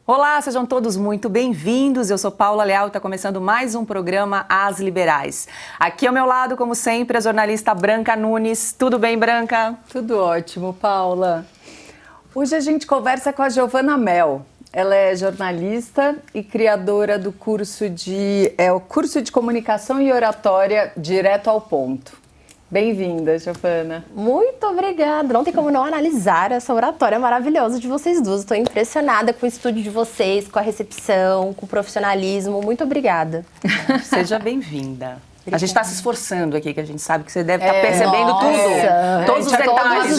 Olá, sejam todos muito bem-vindos. Eu sou Paula Leal e está começando mais um programa As Liberais. Aqui ao meu lado, como sempre, a jornalista Branca Nunes. Tudo bem, Branca? Tudo ótimo, Paula. Hoje a gente conversa com a Giovana Mel. Ela é jornalista e criadora do curso de Comunicação e Oratória Direto ao Ponto. Bem-vinda, Giovana. Muito obrigada. Não tem como não analisar essa oratória maravilhosa de vocês duas. Estou impressionada com o estúdio de vocês, com a recepção, com o profissionalismo. Muito obrigada. Seja bem-vinda. A gente está se esforçando aqui, que a gente sabe que você deve estar percebendo tudo. Todos os detalhes.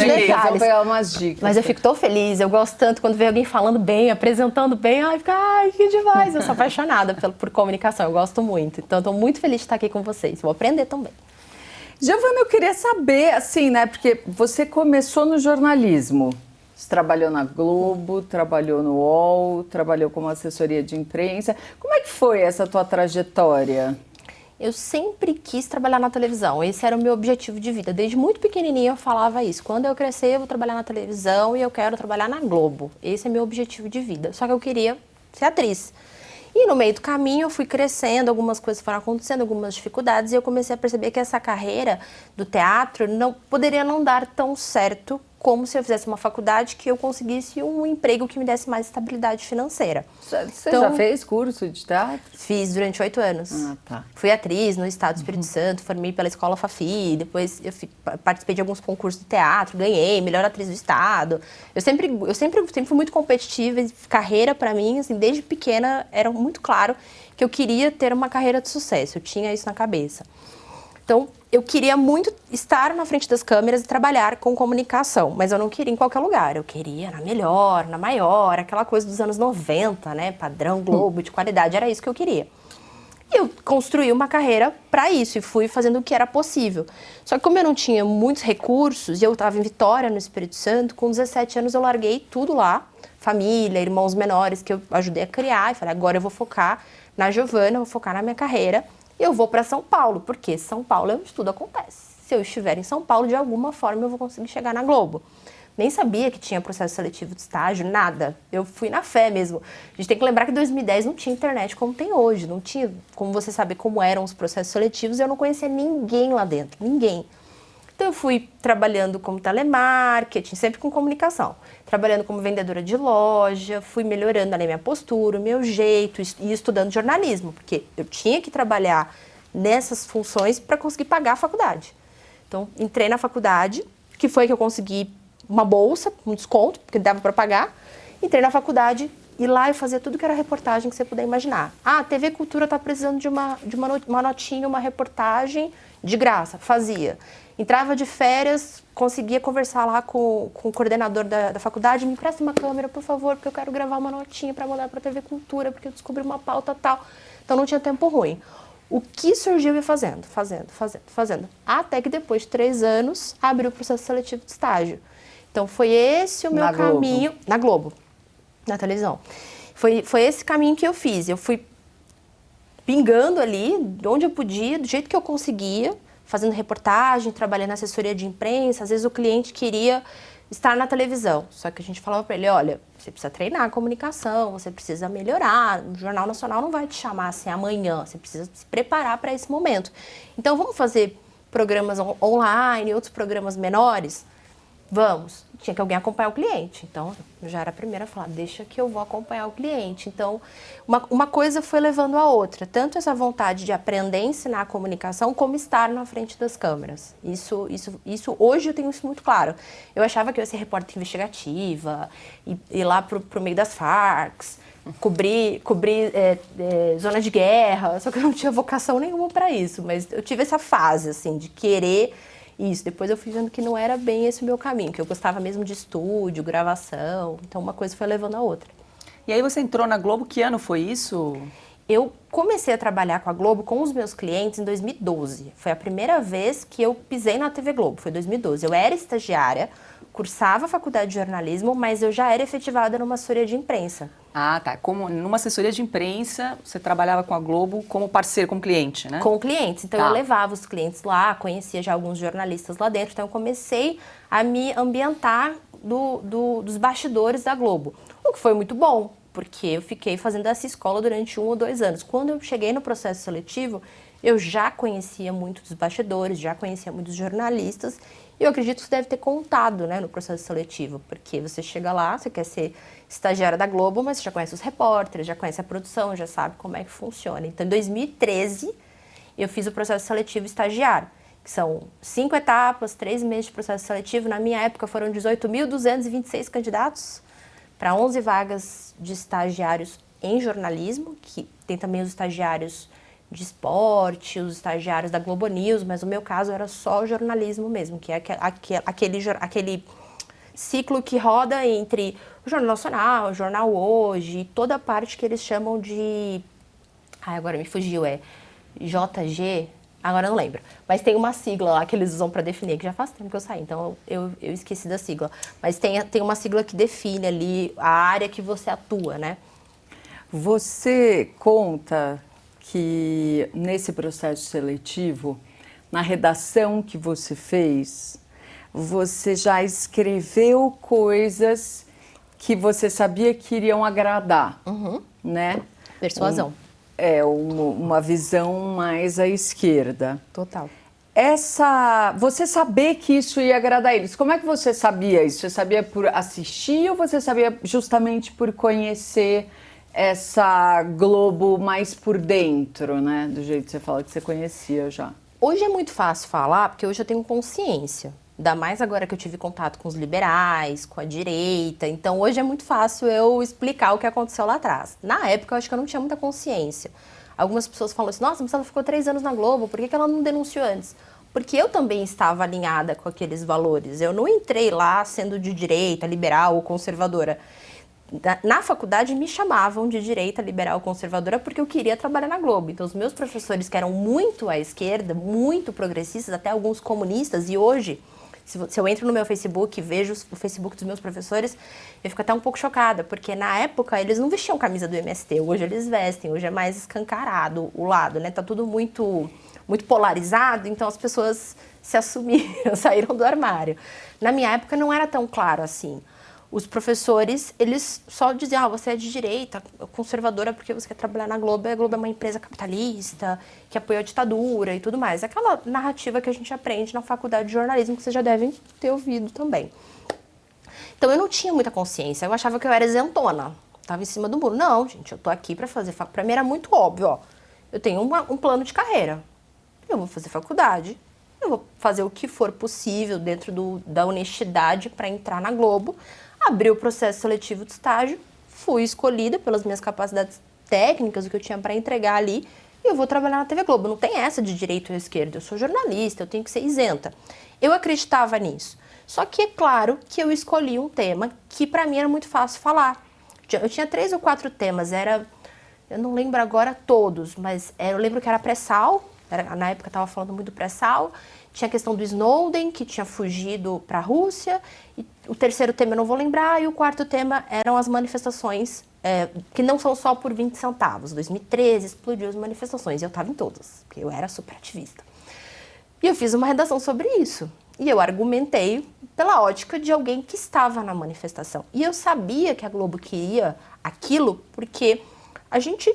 Vou pegar umas dicas. Mas eu fico tão feliz. Eu gosto tanto quando vem alguém falando bem, apresentando bem. Ai, que demais. Eu sou apaixonada por comunicação. Eu gosto muito. Então, estou muito feliz de estar aqui com vocês. Vou aprender também. Giovana, eu queria saber, assim, né, porque você começou no jornalismo, você trabalhou na Globo, trabalhou no UOL, trabalhou como assessoria de imprensa. Como é que foi essa tua trajetória? Eu sempre quis trabalhar na televisão, esse era o meu objetivo de vida. Desde muito pequenininha eu falava isso, quando eu crescer eu vou trabalhar na televisão e eu quero trabalhar na Globo. Esse é meu objetivo de vida, só que eu queria ser atriz. E no meio do caminho eu fui crescendo, algumas coisas foram acontecendo, algumas dificuldades, e eu comecei a perceber que essa carreira do teatro poderia não dar tão certo como se eu fizesse uma faculdade que eu conseguisse um emprego que me desse mais estabilidade financeira. Você já fez curso de teatro? Fiz durante 8 anos. Ah, tá. Fui atriz no Estado do Espírito Santo, formei pela Escola Fafi, depois eu participei de alguns concursos de teatro, ganhei melhor atriz do Estado. Eu sempre fui muito competitiva, e carreira para mim, assim, desde pequena era muito claro que eu queria ter uma carreira de sucesso, eu tinha isso na cabeça. Então, eu queria muito estar na frente das câmeras e trabalhar com comunicação, mas eu não queria em qualquer lugar. Eu queria na melhor, na maior, aquela coisa dos anos 90, né? Padrão Globo, de qualidade, era isso que eu queria. E eu construí uma carreira para isso e fui fazendo o que era possível. Só que como eu não tinha muitos recursos, e eu estava em Vitória, no Espírito Santo, com 17 anos eu larguei tudo lá, família, irmãos menores que eu ajudei a criar, e falei, agora eu vou focar na Giovana, vou focar na minha carreira. Eu vou para São Paulo, porque São Paulo é onde tudo acontece. Se eu estiver em São Paulo, de alguma forma eu vou conseguir chegar na Globo. Nem sabia que tinha processo seletivo de estágio, nada. Eu fui na fé mesmo. A gente tem que lembrar que em 2010 não tinha internet como tem hoje. Não tinha como você saber como eram os processos seletivos. Eu não conhecia ninguém lá dentro, ninguém. Então eu fui trabalhando como telemarketing, sempre com comunicação. Trabalhando como vendedora de loja, fui melhorando ali minha postura, o meu jeito e estudando jornalismo, porque eu tinha que trabalhar nessas funções para conseguir pagar a faculdade. Então entrei na faculdade, que foi que eu consegui uma bolsa, um desconto, porque dava para pagar. Entrei na faculdade e lá eu fazia tudo que era reportagem que você puder imaginar. Ah, a TV Cultura está precisando de uma notinha, uma reportagem de graça. Fazia. Entrava de férias, conseguia conversar lá com o coordenador da faculdade, me empresta uma câmera, por favor, porque eu quero gravar uma notinha para mandar para a TV Cultura, porque eu descobri uma pauta tal. Então não tinha tempo ruim. O que surgiu eu ia fazendo. Até que depois de 3 anos, abriu o processo seletivo de estágio. Então foi esse o meu caminho... Na Globo, na televisão. Foi esse caminho que eu fiz. Eu fui pingando ali, onde eu podia, do jeito que eu conseguia, fazendo reportagem, trabalhando na assessoria de imprensa. Às vezes o cliente queria estar na televisão, só que a gente falava para ele, olha, você precisa treinar a comunicação, você precisa melhorar, o Jornal Nacional não vai te chamar assim amanhã, você precisa se preparar para esse momento. Então vamos fazer programas online, outros programas menores? Vamos. Tinha que alguém acompanhar o cliente. Então, eu já era a primeira a falar, deixa que eu vou acompanhar o cliente. Então, uma coisa foi levando a outra. Tanto essa vontade de aprender a ensinar a comunicação, como estar na frente das câmeras. Isso hoje eu tenho isso muito claro. Eu achava que eu ia ser repórter investigativa, ir lá pro meio das Farcs, cobrir zona de guerra, só que eu não tinha vocação nenhuma para isso. Mas eu tive essa fase, assim, de querer isso. Depois eu fui vendo que não era bem esse o meu caminho, que eu gostava mesmo de estúdio, gravação. Então uma coisa foi levando a outra. E aí você entrou na Globo, que ano foi isso? Eu comecei a trabalhar com a Globo com os meus clientes em 2012. Foi a primeira vez que eu pisei na TV Globo, foi 2012. Eu era estagiária, cursava a faculdade de jornalismo, mas eu já era efetivada numa assessoria de imprensa. Ah, tá. Como numa assessoria de imprensa, você trabalhava com a Globo como parceiro, como cliente, né? Com clientes. Então, Tá. eu levava os clientes lá, conhecia já alguns jornalistas lá dentro. Então, eu comecei a me ambientar dos bastidores da Globo. O que foi muito bom, porque eu fiquei fazendo essa escola durante 1 ou 2 anos. Quando eu cheguei no processo seletivo, eu já conhecia muito dos bastidores, já conhecia muitos jornalistas. E eu acredito que isso deve ter contado, né, no processo seletivo, porque você chega lá, você quer ser estagiária da Globo, mas você já conhece os repórteres, já conhece a produção, já sabe como é que funciona. Então, em 2013, eu fiz o processo seletivo estagiário, que são 5 etapas, 3 meses de processo seletivo. Na minha época, foram 18.226 candidatos para 11 vagas de estagiários em jornalismo, que tem também os estagiários de esporte, os estagiários da Globo News, mas no meu caso era só o jornalismo mesmo, que é aquele ciclo que roda entre o Jornal Nacional, o Jornal Hoje, toda a parte que eles chamam de... agora me fugiu, é JG, agora eu não lembro. Mas tem uma sigla lá que eles usam para definir, que já faz tempo que eu saí, então eu esqueci da sigla. Mas tem uma sigla que define ali a área que você atua, né? Você conta que nesse processo seletivo, na redação que você fez, você já escreveu coisas que você sabia que iriam agradar, né? Persuasão. Uma visão mais à esquerda. Total. Você saber que isso ia agradar eles, como é que você sabia isso? Você sabia por assistir ou você sabia justamente por conhecer essa Globo mais por dentro, né? Do jeito que você fala que você conhecia já. Hoje é muito fácil falar, porque hoje eu tenho consciência. Ainda mais agora que eu tive contato com os liberais, com a direita. Então, hoje é muito fácil eu explicar o que aconteceu lá atrás. Na época, eu acho que eu não tinha muita consciência. Algumas pessoas falam assim, nossa, mas ela ficou 3 anos na Globo, por que ela não denunciou antes? Porque eu também estava alinhada com aqueles valores. Eu não entrei lá sendo de direita, liberal ou conservadora. Na faculdade me chamavam de direita, liberal, conservadora porque eu queria trabalhar na Globo. Então os meus professores que eram muito à esquerda, muito progressistas, até alguns comunistas, e hoje, se eu entro no meu Facebook e vejo o Facebook dos meus professores, eu fico até um pouco chocada, porque na época eles não vestiam camisa do MST, hoje eles vestem, hoje é mais escancarado o lado, né? Tá tudo muito polarizado, então as pessoas se assumiram, saíram do armário. Na minha época não era tão claro assim. Os professores, eles só diziam, você é de direita, conservadora porque você quer trabalhar na Globo. A Globo é uma empresa capitalista, que apoia a ditadura e tudo mais. Aquela narrativa que a gente aprende na faculdade de jornalismo, que vocês já devem ter ouvido também. Então, eu não tinha muita consciência. Eu achava que eu era isentona. Estava em cima do muro. Não, gente, eu tô aqui para fazer faculdade. Para mim era muito óbvio, ó. Eu tenho um plano de carreira. Eu vou fazer faculdade. Eu vou fazer o que for possível dentro da honestidade para entrar na Globo. Abri o processo seletivo de estágio, fui escolhida pelas minhas capacidades técnicas, o que eu tinha para entregar ali, e eu vou trabalhar na TV Globo. Não tem essa de direita ou esquerda, eu sou jornalista, eu tenho que ser isenta. Eu acreditava nisso. Só que é claro que eu escolhi um tema que para mim era muito fácil falar. Eu tinha 3 ou 4 temas, eu não lembro agora todos, mas eu lembro que era pré-sal, na época eu estava falando muito do pré-sal, tinha a questão do Snowden, que tinha fugido para a Rússia, e o terceiro tema eu não vou lembrar, e o quarto tema eram as manifestações, que não são só por 20 centavos. 2013 explodiu as manifestações, e eu estava em todas, porque eu era super ativista. E eu fiz uma redação sobre isso, e eu argumentei pela ótica de alguém que estava na manifestação. E eu sabia que a Globo queria aquilo, porque a gente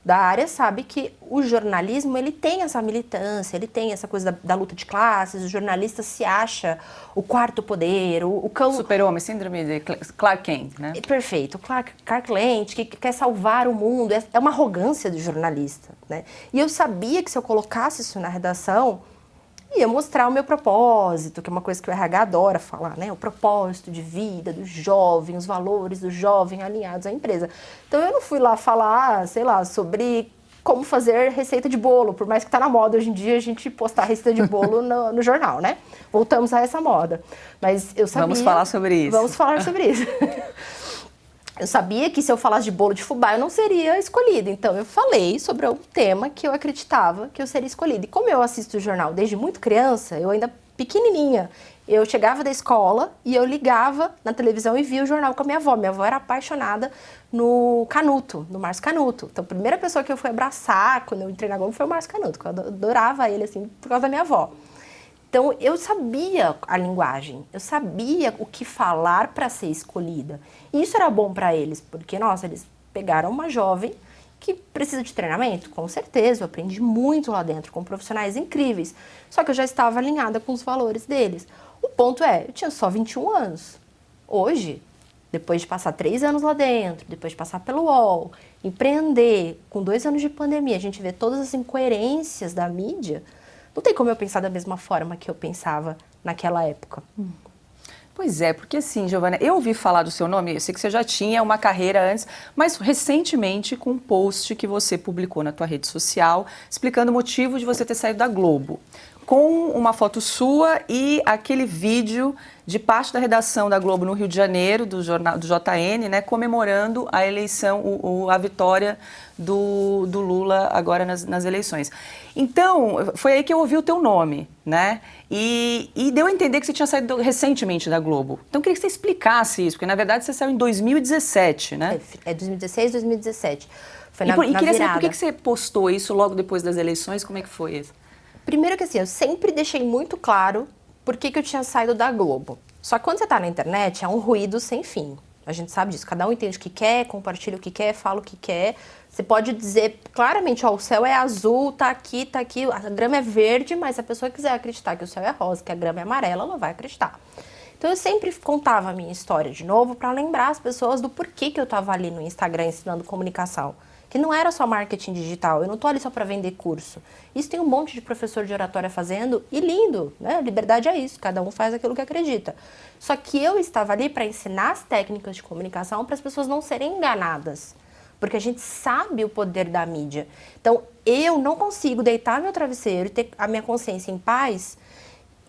da área sabe que o jornalismo, ele tem essa militância, ele tem essa coisa da luta de classes, o jornalista se acha o quarto poder, o cão... Super-homem, síndrome de Clark Kent, né? Perfeito, Clark Kent, que quer salvar o mundo, é uma arrogância do jornalista, né? E eu sabia que se eu colocasse isso na redação, ia mostrar o meu propósito, que é uma coisa que o RH adora falar, né? O propósito de vida do jovem, os valores do jovem alinhados à empresa. Então, eu não fui lá falar, sei lá, sobre como fazer receita de bolo, por mais que tá na moda hoje em dia a gente postar receita de bolo no jornal, né? Voltamos a essa moda. Mas eu sabia... Vamos falar sobre isso. Vamos falar sobre isso. Eu sabia que se eu falasse de bolo de fubá, eu não seria escolhida. Então, eu falei sobre um tema que eu acreditava que eu seria escolhida. E como eu assisto o jornal desde muito criança, eu ainda pequenininha, eu chegava da escola e eu ligava na televisão e via o jornal com a minha avó. Minha avó era apaixonada no Canuto, no Márcio Canuto. Então, a primeira pessoa que eu fui abraçar quando eu entrei na Globo foi o Márcio Canuto, que eu adorava ele, assim, por causa da minha avó. Então, eu sabia a linguagem, eu sabia o que falar para ser escolhida. E isso era bom para eles, porque, nossa, eles pegaram uma jovem que precisa de treinamento, com certeza, eu aprendi muito lá dentro, com profissionais incríveis. Só que eu já estava alinhada com os valores deles. O ponto é, eu tinha só 21 anos. Hoje, depois de passar 3 anos lá dentro, depois de passar pelo UOL, empreender, com 2 anos de pandemia, a gente vê todas as incoerências da mídia. Não tem como eu pensar da mesma forma que eu pensava naquela época. Pois é, porque assim, Giovana, eu ouvi falar do seu nome, eu sei que você já tinha uma carreira antes, mas recentemente com um post que você publicou na tua rede social, explicando o motivo de você ter saído da Globo, com uma foto sua e aquele vídeo de parte da redação da Globo no Rio de Janeiro, do jornal do JN, né, comemorando a eleição, a vitória do Lula agora nas eleições. Então, foi aí que eu ouvi o teu nome, né? E deu a entender que você tinha saído recentemente da Globo. Então, eu queria que você explicasse isso, porque na verdade você saiu em 2017, né? É 2016, 2017. Foi E queria virada. saber por que você postou isso logo depois das eleições, como é que foi isso? Primeiro que assim, eu sempre deixei muito claro por que eu tinha saído da Globo. Só que quando você tá na internet, é um ruído sem fim. A gente sabe disso. Cada um entende o que quer, compartilha o que quer, fala o que quer. Você pode dizer claramente, ó, o céu é azul, tá aqui, a grama é verde, mas se a pessoa quiser acreditar que o céu é rosa, que a grama é amarela, ela vai acreditar. Então eu sempre contava a minha história de novo para lembrar as pessoas do porquê que eu tava ali no Instagram ensinando comunicação. Que não era só marketing digital, eu não tô ali só para vender curso. Isso tem um monte de professor de oratória fazendo e lindo, né? Liberdade é isso, cada um faz aquilo que acredita. Só que eu estava ali para ensinar as técnicas de comunicação para as pessoas não serem enganadas. Porque a gente sabe o poder da mídia. Então, eu não consigo deitar meu travesseiro e ter a minha consciência em paz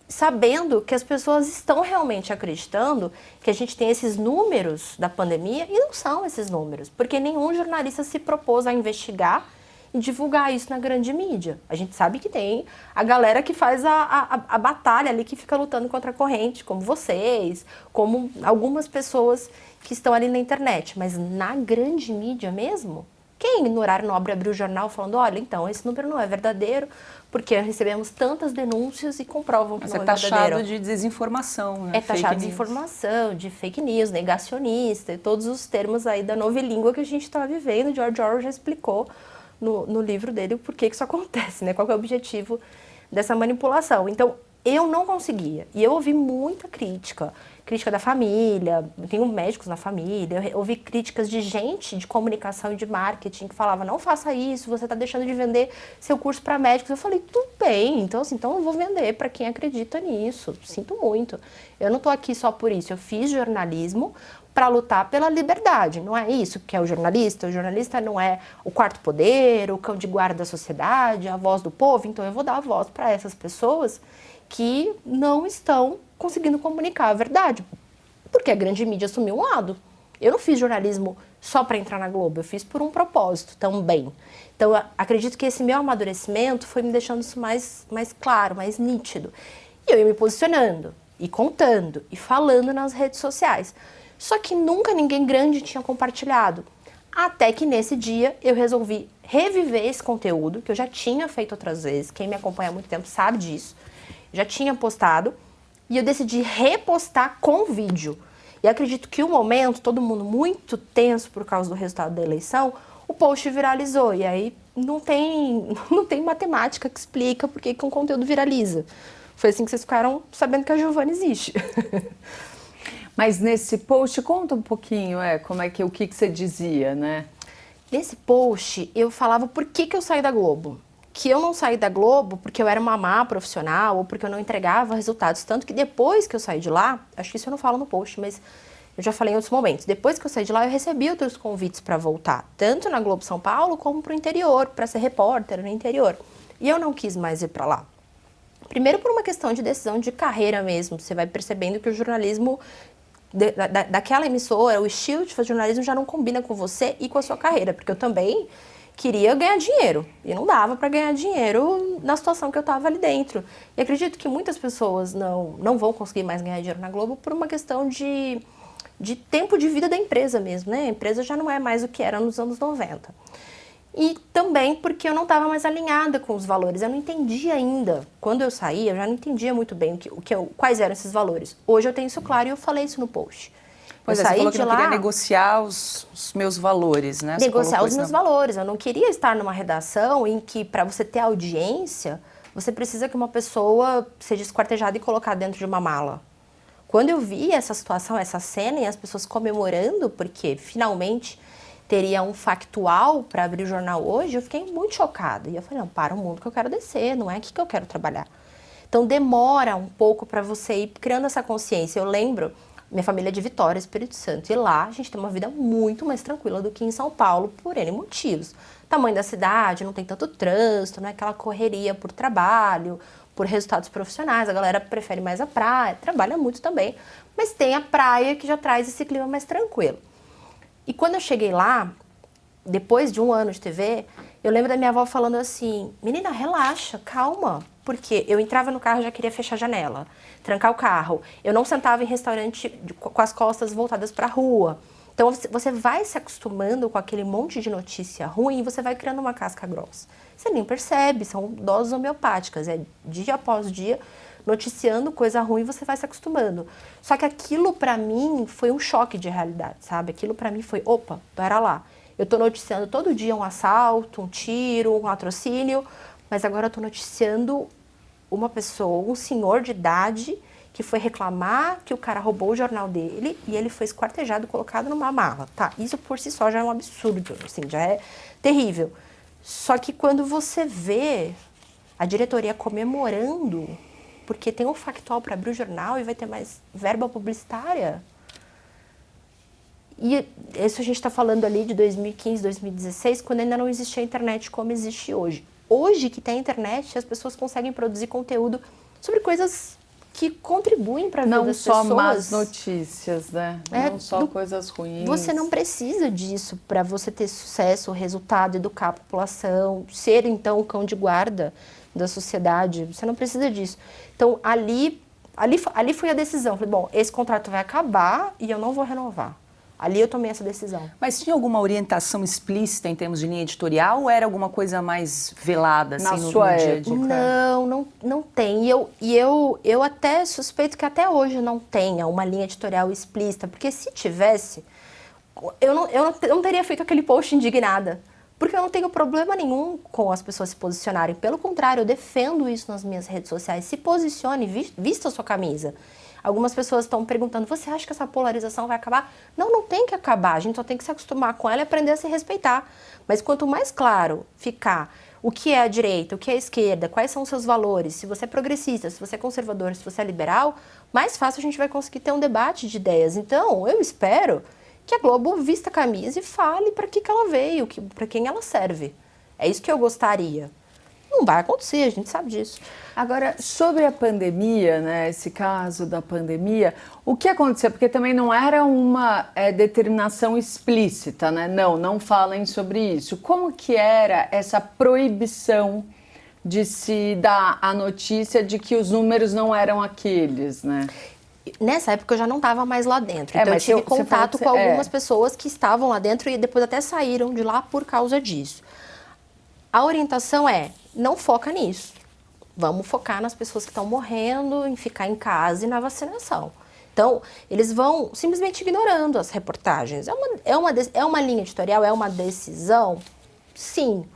sabendo que as pessoas estão realmente acreditando que a gente tem esses números da pandemia e não são esses números, porque nenhum jornalista se propôs a investigar e divulgar isso na grande mídia. A gente sabe que tem a galera que faz a batalha ali, que fica lutando contra a corrente, como vocês, como algumas pessoas que estão ali na internet, mas na grande mídia mesmo, quem no horário nobre abriu o jornal falando, olha, então, esse número não é verdadeiro, porque recebemos tantas denúncias e comprovam que não é verdadeiro. É taxado de desinformação, né? É taxado de desinformação, de fake news, negacionista, e todos os termos aí da novilíngua que a gente está vivendo. George Orwell já explicou no livro dele o porquê que isso acontece, né? Qual que é o objetivo dessa manipulação. Então, eu não conseguia. E eu ouvi muita crítica da família, eu tenho médicos na família, eu ouvi críticas de gente de comunicação e de marketing que falava, não faça isso, você está deixando de vender seu curso para médicos. Eu falei, tudo bem, então assim, então eu vou vender para quem acredita nisso, sinto muito. Eu não estou aqui só por isso, eu fiz jornalismo para lutar pela liberdade, não é isso que é o jornalista não é o quarto poder, o cão de guarda da sociedade, a voz do povo, então eu vou dar a voz para essas pessoas que não estão conseguindo comunicar a verdade, porque a grande mídia assumiu um lado. Eu não fiz jornalismo só para entrar na Globo, eu fiz por um propósito também. Então, eu acredito que esse meu amadurecimento foi me deixando isso mais claro, mais nítido. E eu ia me posicionando, e contando, e falando nas redes sociais. Só que nunca ninguém grande tinha compartilhado. Até que nesse dia eu resolvi reviver esse conteúdo, que eu já tinha feito outras vezes, quem me acompanha há muito tempo sabe disso, já tinha postado, e eu decidi repostar com vídeo. E acredito que o momento, todo mundo muito tenso por causa do resultado da eleição, o post viralizou. E aí não tem matemática que explica por que um conteúdo viraliza. Foi assim que vocês ficaram sabendo que a Giovana existe. Mas nesse post, conta um pouquinho, o que você dizia, né? Nesse post, eu falava por que eu saí da Globo. Que eu não saí da Globo porque eu era uma má profissional ou porque eu não entregava resultados. Tanto que depois que eu saí de lá, acho que isso eu não falo no post, mas eu já falei em outros momentos. Depois que eu saí de lá, eu recebi outros convites para voltar. Tanto na Globo São Paulo, como para o interior, para ser repórter no interior. E eu não quis mais ir para lá. Primeiro por uma questão de decisão de carreira mesmo. Você vai percebendo que o jornalismo daquela emissora, o estilo de fazer jornalismo já não combina com você e com a sua carreira, porque eu também queria ganhar dinheiro, e não dava para ganhar dinheiro na situação que eu estava ali dentro. E acredito que muitas pessoas não vão conseguir mais ganhar dinheiro na Globo por uma questão de tempo de vida da empresa mesmo, né? A empresa já não é mais o que era nos anos 90. E também porque eu não estava mais alinhada com os valores, eu não entendia ainda. Quando eu saí, eu já não entendia muito bem quais eram esses valores. Hoje eu tenho isso claro e eu falei isso no post. Pois eu é, saí você falou que de não lá, queria negociar os meus valores, né? negociar os meus valores. Eu não queria estar numa redação em que, para você ter audiência, você precisa que uma pessoa seja esquartejada e colocada dentro de uma mala. Quando eu vi essa situação, essa cena, e as pessoas comemorando, porque finalmente teria um factual para abrir o jornal hoje, eu fiquei muito chocada. E eu falei, não, para o mundo que eu quero descer, não é aqui que eu quero trabalhar. Então demora um pouco para você ir criando essa consciência. Eu lembro, minha família é de Vitória, Espírito Santo, e lá a gente tem uma vida muito mais tranquila do que em São Paulo, por N motivos. Tamanho da cidade, não tem tanto trânsito, não é aquela correria por trabalho, por resultados profissionais, a galera prefere mais a praia, trabalha muito também, mas tem a praia que já traz esse clima mais tranquilo. E quando eu cheguei lá, depois de 1 ano de TV, eu lembro da minha avó falando assim, menina, relaxa, calma, porque eu entrava no carro e já queria fechar a janela, trancar o carro, eu não sentava em restaurante com as costas voltadas para a rua. Então você vai se acostumando com aquele monte de notícia ruim e você vai criando uma casca grossa. Você nem percebe, são doses homeopáticas, é dia após dia noticiando coisa ruim, você vai se acostumando. Só que aquilo pra mim foi um choque de realidade, sabe? Aquilo pra mim foi, opa, pera lá. Eu tô noticiando todo dia um assalto, um tiro, um latrocínio, mas agora eu tô noticiando uma pessoa, um senhor de idade que foi reclamar que o cara roubou o jornal dele e ele foi esquartejado e colocado numa mala. Tá, isso por si só já é um absurdo, assim, já é terrível. Só que quando você vê a diretoria comemorando, porque tem um factual para abrir o jornal e vai ter mais verba publicitária. E isso a gente está falando ali de 2015, 2016, quando ainda não existia a internet como existe hoje. Hoje que tem a internet, as pessoas conseguem produzir conteúdo sobre coisas que contribuem para a vida das pessoas. Não só más notícias, né? Não só coisas ruins. Você não precisa disso para você ter sucesso, resultado, educar a população, ser então o cão de guarda da sociedade. Você não precisa disso. Então, ali foi a decisão. Falei, bom, esse contrato vai acabar e eu não vou renovar. Ali eu tomei essa decisão. Mas tinha alguma orientação explícita em termos de linha editorial ou era alguma coisa mais velada, assim, no dia a dia? Não tem. E eu até suspeito que até hoje não tenha uma linha editorial explícita, porque se tivesse, eu não teria feito aquele post indignada. Porque eu não tenho problema nenhum com as pessoas se posicionarem. Pelo contrário, eu defendo isso nas minhas redes sociais. Se posicione, vista a sua camisa. Algumas pessoas estão perguntando, você acha que essa polarização vai acabar? Não tem que acabar, a gente só tem que se acostumar com ela e aprender a se respeitar. Mas quanto mais claro ficar o que é a direita, o que é a esquerda, quais são os seus valores, se você é progressista, se você é conservador, se você é liberal, mais fácil a gente vai conseguir ter um debate de ideias. Então, eu espero que a Globo vista a camisa e fale para que ela veio, para quem ela serve. É isso que eu gostaria. Não vai acontecer, a gente sabe disso. Agora, sobre a pandemia, né, esse caso da pandemia, o que aconteceu? Porque também não era uma determinação explícita, né? Não falem sobre isso. Como que era essa proibição de se dar a notícia de que os números não eram aqueles, né? Nessa época eu já não estava mais lá dentro, então eu tive contato com algumas pessoas que estavam lá dentro e depois até saíram de lá por causa disso. A orientação é, não foca nisso. Vamos focar nas pessoas que estão morrendo, em ficar em casa e na vacinação. Então, eles vão simplesmente ignorando as reportagens. É uma linha editorial, é uma decisão? Sim.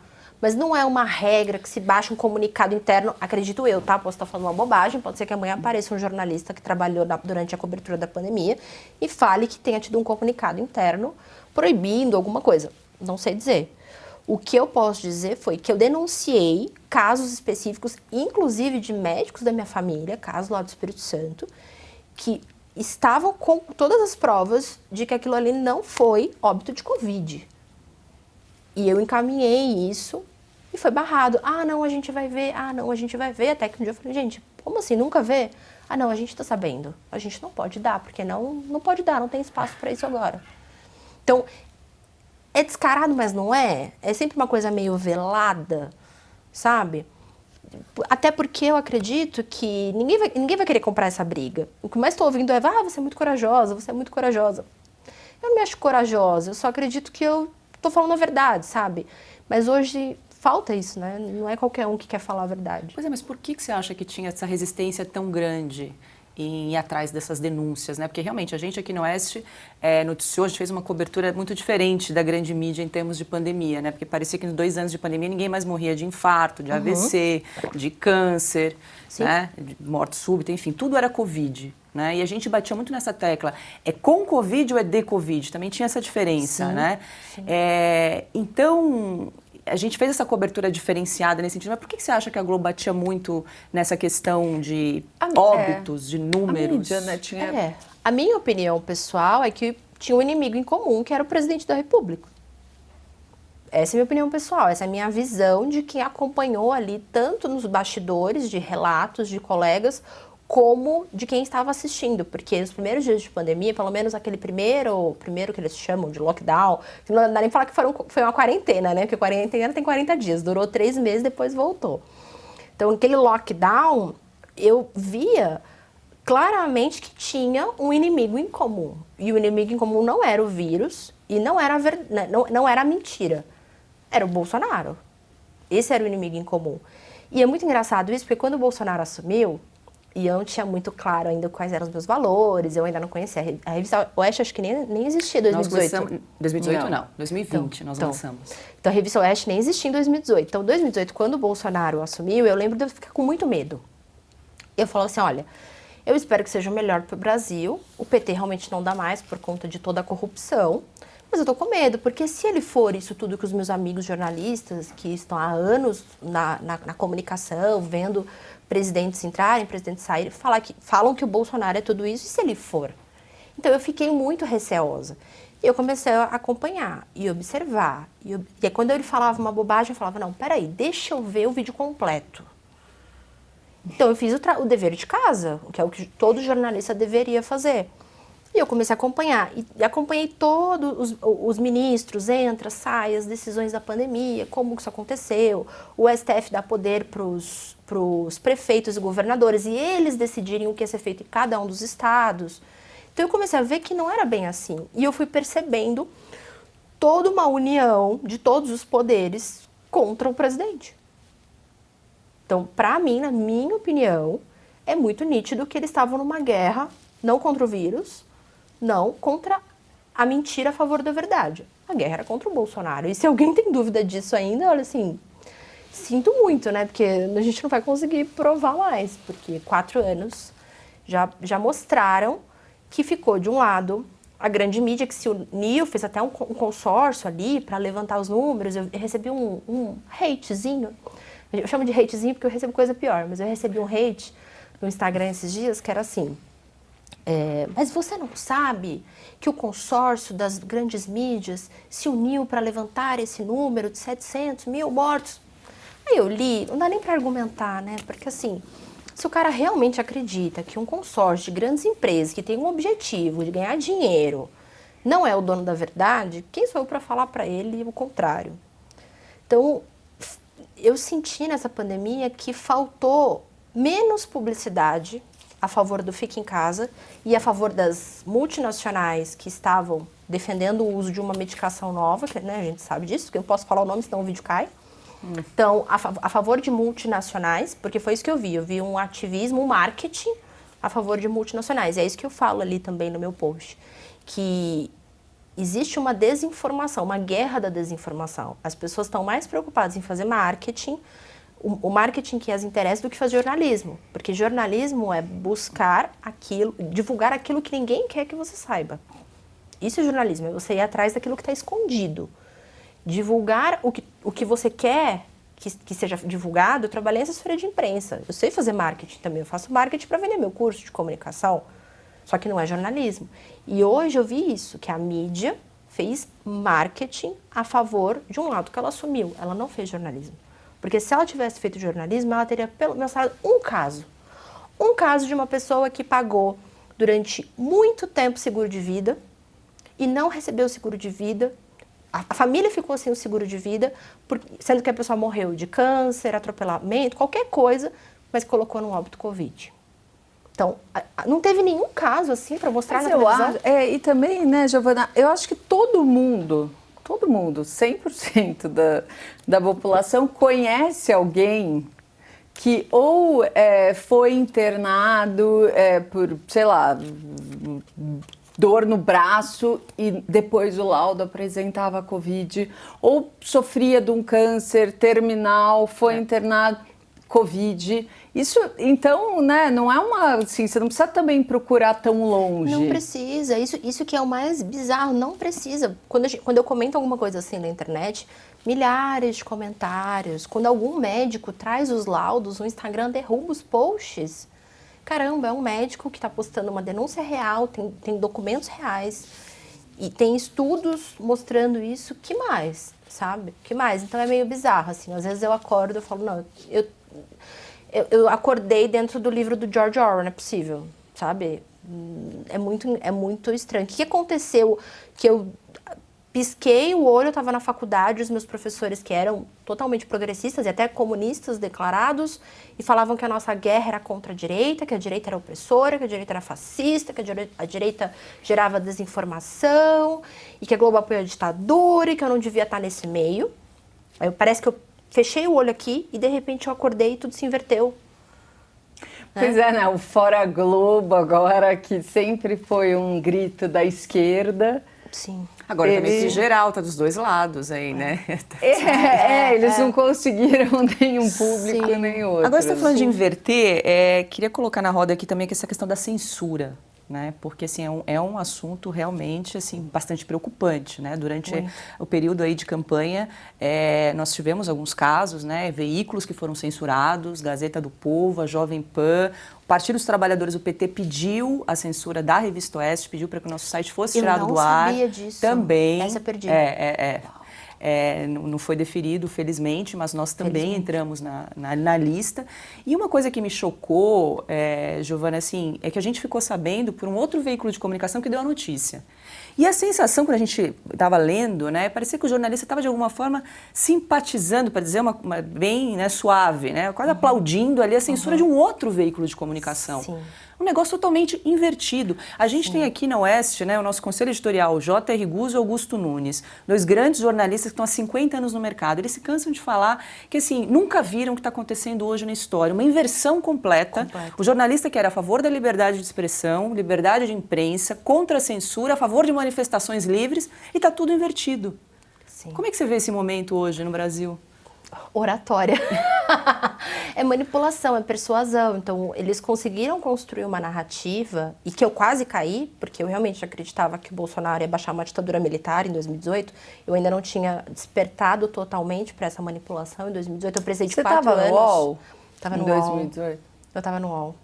Mas não é uma regra que se baixa um comunicado interno, acredito eu, tá? Posso estar falando uma bobagem, pode ser que amanhã apareça um jornalista que trabalhou durante a cobertura da pandemia e fale que tenha tido um comunicado interno proibindo alguma coisa. Não sei dizer. O que eu posso dizer foi que eu denunciei casos específicos, inclusive de médicos da minha família, caso lá do Espírito Santo, que estavam com todas as provas de que aquilo ali não foi óbito de Covid. E eu encaminhei isso E foi barrado. Ah, não, a gente vai ver. Ah, não, a gente vai ver. Até que um dia eu falei, gente, como assim, nunca vê? Ah, não, a gente tá sabendo. A gente não pode dar, porque não pode dar, não tem espaço para isso agora. Então, é descarado, mas não é. É sempre uma coisa meio velada, sabe? Até porque eu acredito que ninguém vai querer comprar essa briga. O que mais estou ouvindo é, você é muito corajosa, você é muito corajosa. Eu não me acho corajosa, eu só acredito que eu tô falando a verdade, sabe? Mas hoje falta isso, né? Não é qualquer um que quer falar a verdade. Pois é, mas por que você acha que tinha essa resistência tão grande em ir atrás dessas denúncias, né? Porque realmente a gente aqui no Oeste noticiou, a gente fez uma cobertura muito diferente da grande mídia em termos de pandemia, né? Porque parecia que nos 2 anos de pandemia ninguém mais morria de infarto, de AVC, de câncer, né? De morte súbita, enfim, tudo era Covid. Né? E a gente batia muito nessa tecla, é com Covid ou é de Covid? Também tinha essa diferença, Sim, né? sim. Então, a gente fez essa cobertura diferenciada nesse sentido, mas por que você acha que a Globo batia muito nessa questão de óbitos, de números? A mídia, né, tinha... A minha opinião pessoal é que tinha um inimigo em comum, que era o presidente da República. Essa é a minha opinião pessoal, essa é a minha visão de quem acompanhou ali, tanto nos bastidores de relatos de colegas, como de quem estava assistindo, porque nos primeiros dias de pandemia, pelo menos aquele primeiro que eles chamam de lockdown, não dá nem falar que foi uma quarentena, né? Porque quarentena tem 40 dias, durou 3 meses, depois voltou. Então, aquele lockdown, eu via claramente que tinha um inimigo em comum. E o inimigo em comum não era o vírus e não era a mentira. Era o Bolsonaro. Esse era o inimigo em comum. E é muito engraçado isso, porque quando o Bolsonaro assumiu, e eu não tinha muito claro ainda quais eram os meus valores, eu ainda não conhecia. A revista Oeste acho que nem existia em 2018. 2018 não, 2020 nós lançamos. Então a revista Oeste nem existia em 2018. Então, em 2018, quando o Bolsonaro assumiu, eu lembro de eu ficar com muito medo. Eu falava assim, olha, eu espero que seja o melhor para o Brasil, o PT realmente não dá mais por conta de toda a corrupção, mas eu tô com medo, porque se ele for isso tudo que os meus amigos jornalistas, que estão há anos na comunicação, vendo presidentes entrarem, presidentes saírem, falam que o Bolsonaro é tudo isso, e se ele for? Então, eu fiquei muito receosa. E eu comecei a acompanhar e observar. E aí, quando ele falava uma bobagem, eu falava, não, peraí, deixa eu ver o vídeo completo. Então, eu fiz o dever de casa, que é o que todo jornalista deveria fazer. E eu comecei a acompanhar. E acompanhei todos os ministros, entra, sai, as decisões da pandemia, como isso aconteceu. O STF dá poder para os prefeitos e governadores e eles decidirem o que ia ser feito em cada um dos estados. Então, eu comecei a ver que não era bem assim. E eu fui percebendo toda uma união de todos os poderes contra o presidente. Então, para mim, na minha opinião, é muito nítido que eles estavam numa guerra, não contra o vírus, não contra a mentira a favor da verdade. A guerra era contra o Bolsonaro. E se alguém tem dúvida disso ainda, olha assim, sinto muito, né? Porque a gente não vai conseguir provar mais, porque 4 anos já mostraram que ficou de um lado a grande mídia que se uniu, fez até um consórcio ali para levantar os números. Eu recebi um hatezinho. Eu chamo de hatezinho porque eu recebo coisa pior, mas eu recebi um hate no Instagram esses dias que era assim, mas você não sabe que o consórcio das grandes mídias se uniu para levantar esse número de 700 mil mortos? Aí eu li, não dá nem para argumentar, né? Porque assim, se o cara realmente acredita que um consórcio de grandes empresas que tem um objetivo de ganhar dinheiro não é o dono da verdade, quem sou eu para falar para ele o contrário? Então, eu senti nessa pandemia que faltou menos publicidade a favor do fique em casa e a favor das multinacionais que estavam defendendo o uso de uma medicação nova, que, né, a gente sabe disso, porque eu posso falar o nome, senão o vídeo cai. Então, a favor de multinacionais, porque foi isso que eu vi um ativismo, um marketing a favor de multinacionais. É isso que eu falo ali também no meu post, que existe uma desinformação, uma guerra da desinformação. As pessoas estão mais preocupadas em fazer marketing, o marketing que as interessa, do que fazer jornalismo. Porque jornalismo é buscar aquilo, divulgar aquilo que ninguém quer que você saiba. Isso é jornalismo, é você ir atrás daquilo que está escondido. Divulgar o que você quer que seja divulgado. Eu trabalhei em assessoria de imprensa. Eu sei fazer marketing também. Eu faço marketing para vender meu curso de comunicação. Só que não é jornalismo. E hoje eu vi isso, que a mídia fez marketing a favor de um lado que ela assumiu. Ela não fez jornalismo. Porque se ela tivesse feito jornalismo, ela teria mostrado um caso. Um caso de uma pessoa que pagou durante muito tempo seguro de vida e não recebeu o seguro de vida. A família ficou sem o seguro de vida, sendo que a pessoa morreu de câncer, atropelamento, qualquer coisa, mas colocou no óbito Covid. Então, não teve nenhum caso assim para mostrar na televisão? E também, né, Giovana, eu acho que todo mundo, 100% da população conhece alguém que ou foi internado por, sei lá, dor no braço e depois o laudo apresentava Covid, ou sofria de um câncer terminal, foi internado, Covid. Isso, então, né, não é uma, assim, você não precisa também procurar tão longe. Não precisa, isso que é o mais bizarro, não precisa. Quando eu comento alguma coisa assim na internet, milhares de comentários. Quando algum médico traz os laudos, o Instagram derruba os posts. Caramba, é um médico que está postando uma denúncia real, tem documentos reais e tem estudos mostrando isso. Que mais, sabe? Que mais? Então é meio bizarro, assim. Às vezes eu acordo e falo, não, eu acordei dentro do livro do George Orwell, não é possível, sabe? É muito estranho. O que aconteceu que eu pisquei o olho, eu estava na faculdade, os meus professores que eram totalmente progressistas e até comunistas declarados e falavam que a nossa guerra era contra a direita, que a direita era opressora, que a direita era fascista, que a direita gerava desinformação e que a Globo apoia a ditadura e que eu não devia estar nesse meio. Aí parece que eu fechei o olho aqui e de repente eu acordei e tudo se inverteu. Pois né? O Fora Globo agora, que sempre foi um grito da esquerda. Sim. Agora também que geral, tá dos dois lados aí, né? Eles não conseguiram nenhum público, Sim. nem outro. Agora você está falando de inverter, queria colocar na roda aqui também essa questão da censura, né? Porque assim, é um assunto realmente assim, bastante preocupante, né? Durante o período aí de campanha, nós tivemos alguns casos, né? Veículos que foram censurados, Gazeta do Povo, a Jovem Pan, o Partido dos Trabalhadores, o PT, pediu a censura da Revista Oeste, pediu para que o nosso site fosse tirado do ar. Eu não sabia disso. Também. Essa eu perdi. Não foi deferido, felizmente, mas nós também entramos na lista. E uma coisa que me chocou, Giovana, assim, é que a gente ficou sabendo por um outro veículo de comunicação que deu a notícia. E a sensação, quando a gente estava lendo, né, parecia que o jornalista estava, de alguma forma, simpatizando, para dizer uma bem, né, suave, né, quase aplaudindo ali a censura de um outro veículo de comunicação. Sim. Um negócio totalmente invertido. A gente tem aqui na Oeste, né, o nosso conselho editorial, J.R. Guzzo e Augusto Nunes, dois grandes jornalistas que estão há 50 anos no mercado. Eles se cansam de falar que, assim, nunca viram o que está acontecendo hoje na história. Uma inversão completa. O jornalista que era a favor da liberdade de expressão, liberdade de imprensa, contra a censura, a favor de manifestações livres, e está tudo invertido. Sim. Como é que você vê esse momento hoje no Brasil? Oratória. É manipulação, é persuasão. Então, eles conseguiram construir uma narrativa, e que eu quase caí, porque eu realmente acreditava que o Bolsonaro ia baixar uma ditadura militar em 2018. Eu ainda não tinha despertado totalmente para essa manipulação em 2018. Eu precisei de 4 anos. Você estava no UOL? Estava no UOL. Em 2018? Eu estava no UOL.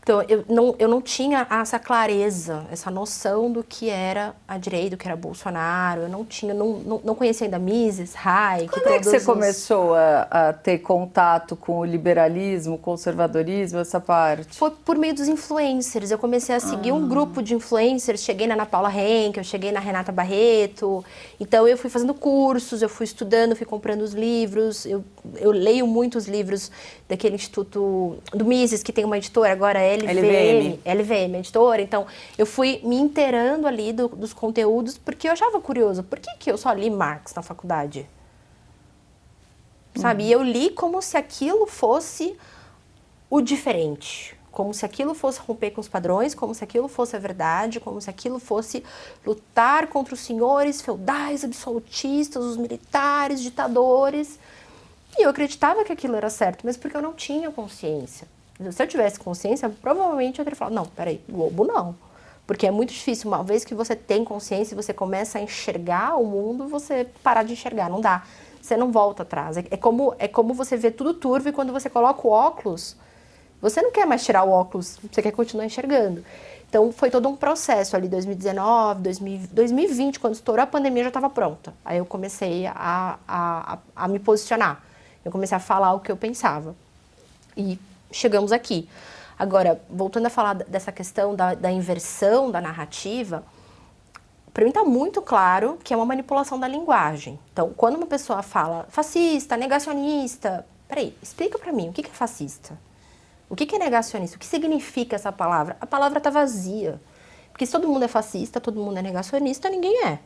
Então, eu não tinha essa clareza, essa noção do que era a direita, do que era Bolsonaro. Eu não tinha, não conhecia ainda Mises, Hayek. Quando é que você começou a ter contato com o liberalismo, o conservadorismo, essa parte? Foi por meio dos influencers. Eu comecei a seguir um grupo de influencers. Cheguei na Ana Paula Henkel, cheguei na Renata Barreto. Então, eu fui fazendo cursos, eu fui estudando, fui comprando os livros. Eu leio muitos livros daquele instituto do Mises, que tem uma editora agora, LVM, editora. Então, eu fui me inteirando ali dos conteúdos, porque eu achava curioso. Por que eu só li Marx na faculdade? Sabe? E eu li como se aquilo fosse o diferente. Como se aquilo fosse romper com os padrões, como se aquilo fosse a verdade, como se aquilo fosse lutar contra os senhores feudais, absolutistas, os militares, ditadores. E eu acreditava que aquilo era certo, mas porque eu não tinha consciência. Se eu tivesse consciência, provavelmente eu teria falado, não, peraí, Globo não. Porque é muito difícil, uma vez que você tem consciência e você começa a enxergar o mundo, você parar de enxergar, não dá. Você não volta atrás. É como você vê tudo turvo e quando você coloca o óculos, você não quer mais tirar o óculos, você quer continuar enxergando. Então, foi todo um processo ali, 2019, 2020, quando estourou a pandemia, eu já estava pronta. Aí eu comecei a me posicionar. Eu comecei a falar o que eu pensava. E chegamos aqui. Agora, voltando a falar dessa questão da inversão da narrativa, para mim está muito claro que é uma manipulação da linguagem. Então, quando uma pessoa fala fascista, negacionista, peraí, explica para mim, o que é fascista? O que é negacionista? O que significa essa palavra? A palavra está vazia. Porque se todo mundo é fascista, todo mundo é negacionista, ninguém é.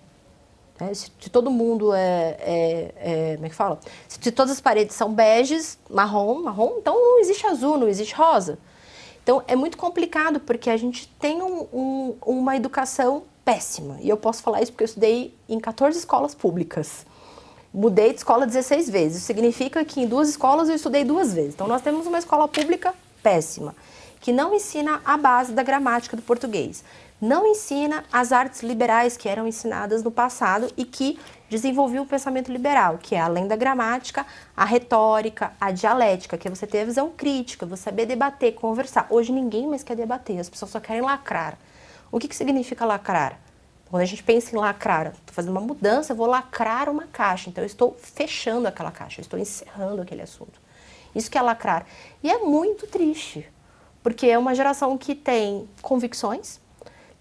Se todo mundo como é que fala? Se todas as paredes são beges, marrom, então não existe azul, não existe rosa. Então, é muito complicado, porque a gente tem uma educação péssima. E eu posso falar isso porque eu estudei em 14 escolas públicas. Mudei de escola 16 vezes. Isso significa que em 2 escolas eu estudei 2 vezes. Então, nós temos uma escola pública péssima, que não ensina a base da gramática do português. Não ensina as artes liberais que eram ensinadas no passado e que desenvolviam o pensamento liberal, que é além da gramática, a retórica, a dialética, que é você ter a visão crítica, você saber debater, conversar. Hoje ninguém mais quer debater, as pessoas só querem lacrar. O que significa lacrar? Quando a gente pensa em lacrar, estou fazendo uma mudança, eu vou lacrar uma caixa, então eu estou fechando aquela caixa, eu estou encerrando aquele assunto. Isso que é lacrar. E é muito triste, porque é uma geração que tem convicções,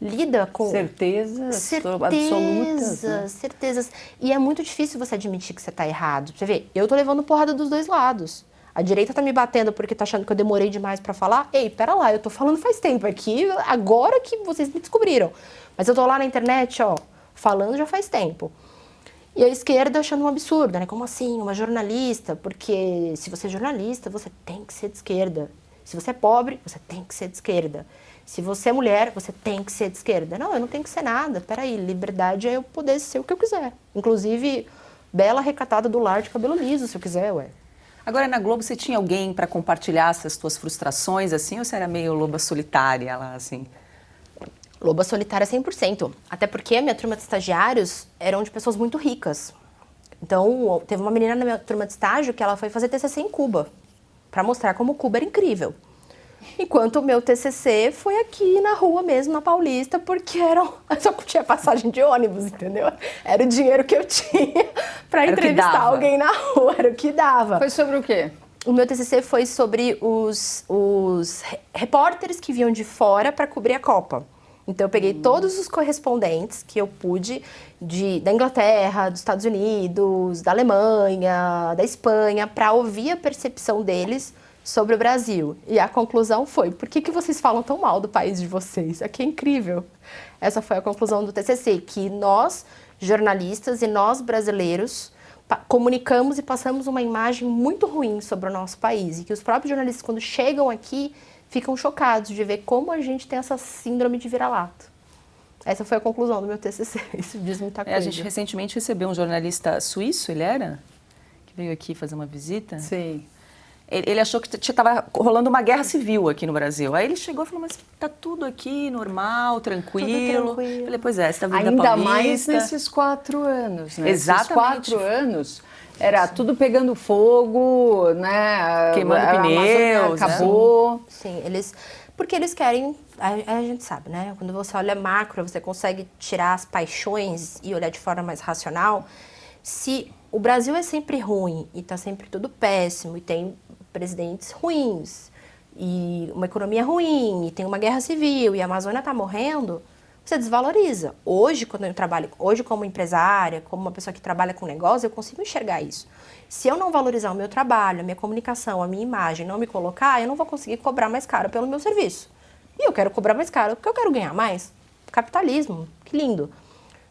lida com certezas absolutas, né? Certezas. E é muito difícil você admitir que você está errado. Você vê, eu tô levando porrada dos 2 lados. A direita tá me batendo porque tá achando que eu demorei demais para falar. Ei, pera lá, eu tô falando faz tempo aqui, agora que vocês me descobriram. Mas eu tô lá na internet, ó, falando já faz tempo. E a esquerda achando um absurdo, né? Como assim, uma jornalista? Porque se você é jornalista, você tem que ser de esquerda. Se você é pobre, você tem que ser de esquerda. Se você é mulher, você tem que ser de esquerda. Não, eu não tenho que ser nada. Peraí, liberdade é eu poder ser o que eu quiser. Inclusive, bela recatada do lar de cabelo liso, se eu quiser, ué. Agora, na Globo, você tinha alguém para compartilhar essas tuas frustrações, assim, ou você era meio loba solitária lá, assim? Loba solitária 100%. Até porque a minha turma de estagiários eram de pessoas muito ricas. Então, teve uma menina na minha turma de estágio que ela foi fazer TCC em Cuba, para mostrar como Cuba era incrível. Enquanto o meu TCC foi aqui na rua mesmo, na Paulista, porque só tinha passagem de ônibus, entendeu? Era o dinheiro que eu tinha para entrevistar alguém na rua, era o que dava. Foi sobre o quê? O meu TCC foi sobre os repórteres que vinham de fora para cobrir a Copa. Então, eu peguei todos os correspondentes que eu pude da Inglaterra, dos Estados Unidos, da Alemanha, da Espanha, para ouvir a percepção deles sobre o Brasil. E a conclusão foi, por que vocês falam tão mal do país de vocês? Aqui é incrível. Essa foi a conclusão do TCC, que nós, jornalistas e nós, brasileiros, comunicamos e passamos uma imagem muito ruim sobre o nosso país. E que os próprios jornalistas, quando chegam aqui, ficam chocados de ver como a gente tem essa síndrome de vira-lata. Essa foi a conclusão do meu TCC. Isso diz muita coisa. A gente recentemente recebeu um jornalista suíço, ele era? Que veio aqui fazer uma visita. Sim. Ele achou que estava rolando uma guerra civil aqui no Brasil. Aí ele chegou e falou, mas tá tudo aqui normal, tranquilo. Tudo tranquilo. Falei, pois é, você tá vindo Ainda da Paulista. mais nesses 4 anos, né? Exatamente. Esses 4 anos era tudo pegando fogo, né? Queimando pneus, acabou. Sim, porque eles querem, a gente sabe, né? Quando você olha macro, você consegue tirar as paixões e olhar de forma mais racional. Se o Brasil é sempre ruim e tá sempre tudo péssimo e tem presidentes ruins e uma economia ruim e tem uma guerra civil e a Amazônia tá morrendo, você desvaloriza. Hoje, quando eu trabalho, hoje como empresária, como uma pessoa que trabalha com negócio, eu consigo enxergar isso. Se eu não valorizar o meu trabalho, a minha comunicação, a minha imagem, não me colocar, eu não vou conseguir cobrar mais caro pelo meu serviço. E eu quero cobrar mais caro porque eu quero ganhar mais. Capitalismo, que lindo.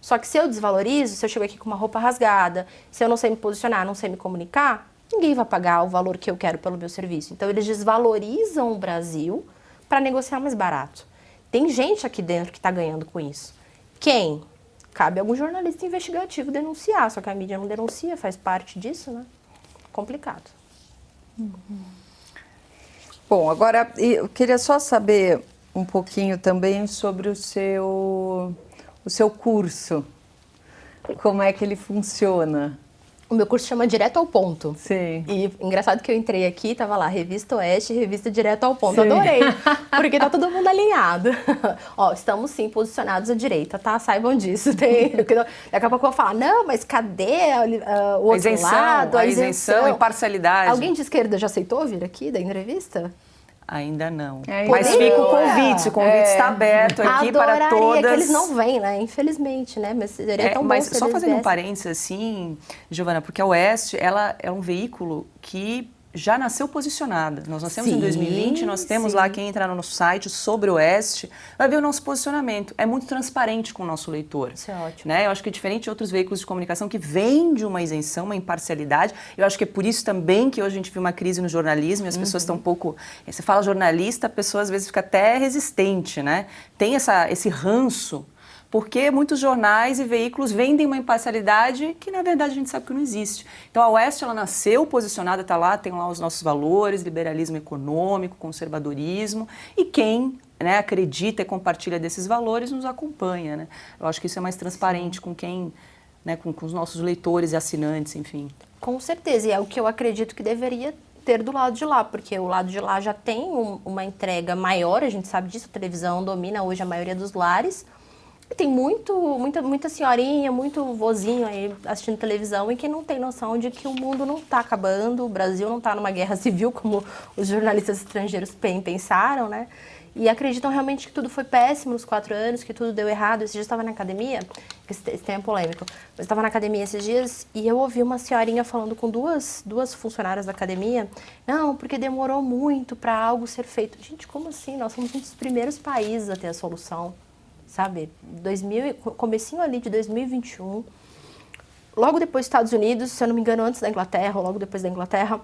Só que se eu desvalorizo, se eu chego aqui com uma roupa rasgada, se eu não sei me posicionar, não sei me comunicar, ninguém vai pagar o valor que eu quero pelo meu serviço. Então, eles desvalorizam o Brasil para negociar mais barato. Tem gente aqui dentro que está ganhando com isso. Quem? Cabe a algum jornalista investigativo denunciar, só que a mídia não denuncia, faz parte disso, né? Complicado. Bom, agora eu queria só saber um pouquinho também sobre o seu curso. Como é que ele funciona? O meu curso chama Direto ao Ponto. Sim. E engraçado que eu entrei aqui, tava lá, Revista Oeste, Revista Direto ao Ponto. Sim. Adorei, porque tá todo mundo alinhado. Ó, estamos sim posicionados à direita, tá? Saibam disso. Daqui a pouco eu vou falar, não, mas cadê o outro isenção, lado? a isenção, a imparcialidade. Alguém de esquerda já aceitou vir aqui da entrevista? Ainda não. Mas fica o convite está aberto aqui para todas. Que eles não vêm, né? Infelizmente, né? Mas seria tão bom mas se só eles fazendo um viessem. parênteses assim, Giovana, porque a Oeste, ela é um veículo que já nasceu posicionada. Nós nascemos em 2020, nós temos lá, quem entrar no nosso site sobre o Oeste, vai ver o nosso posicionamento. É muito transparente com o nosso leitor. Isso é ótimo. Né? Eu acho que é diferente de outros veículos de comunicação que vêm de uma isenção, uma imparcialidade. Eu acho que é por isso também que hoje a gente viu uma crise no jornalismo e as pessoas estão um pouco... Você fala jornalista, a pessoa às vezes fica até resistente, né? Tem esse ranço, porque muitos jornais e veículos vendem uma imparcialidade que, na verdade, a gente sabe que não existe. Então, a Oeste, ela nasceu posicionada, está lá, tem lá os nossos valores, liberalismo econômico, conservadorismo, e quem, né, acredita e compartilha desses valores nos acompanha, né? Eu acho que isso é mais transparente com quem, né, com os nossos leitores e assinantes, enfim. Com certeza, e é o que eu acredito que deveria ter do lado de lá, porque o lado de lá já tem uma entrega maior, a gente sabe disso, a televisão domina hoje a maioria dos lares. Tem muita senhorinha, muito vozinho aí assistindo televisão e que não tem noção de que o mundo não está acabando, o Brasil não está numa guerra civil, como os jornalistas estrangeiros pensaram, né? E acreditam realmente que tudo foi péssimo nos 4 anos, que tudo deu errado. Esse dia eu estava na academia, esse tema é polêmico, mas eu estava na academia esses dias e eu ouvi uma senhorinha falando com duas funcionárias da academia, não, porque demorou muito para algo ser feito. Gente, como assim? Nós somos um dos primeiros países a ter a solução. Sabe, comecinho ali de 2021, logo depois dos Estados Unidos, se eu não me engano, antes da Inglaterra, ou logo depois da Inglaterra,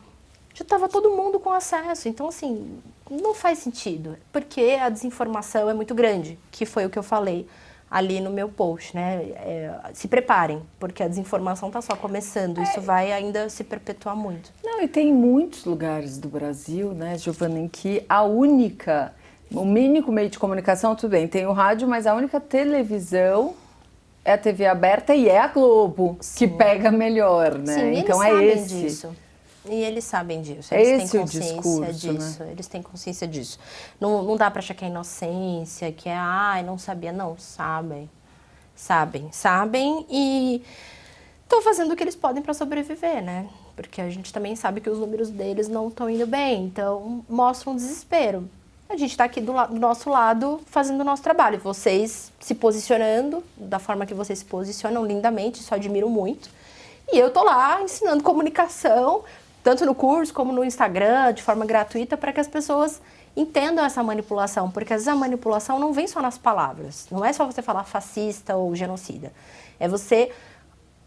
já estava todo mundo com acesso. Então, assim, não faz sentido, porque a desinformação é muito grande, que foi o que eu falei ali no meu post, né? Se preparem, porque a desinformação está só começando, isso vai ainda se perpetuar muito. Não, e tem muitos lugares do Brasil, né, Giovana, em que o único meio de comunicação, tudo bem, tem o rádio, mas a única televisão é a TV aberta e é a Globo, que pega melhor, né? Sim, então eles sabem esse. disso. E eles sabem disso, É eles esse têm o consciência discurso, disso, né? eles têm consciência disso. Não dá pra achar que é inocência, que é, não sabia, não, sabem e estão fazendo o que eles podem para sobreviver, né? Porque a gente também sabe que os números deles não estão indo bem, então mostra um desespero. A gente está aqui do nosso lado fazendo o nosso trabalho. Vocês se posicionando da forma que vocês se posicionam lindamente, isso eu admiro muito. E eu tô lá ensinando comunicação, tanto no curso como no Instagram, de forma gratuita, para que as pessoas entendam essa manipulação. Porque às vezes a manipulação não vem só nas palavras. Não é só você falar fascista ou genocida. É você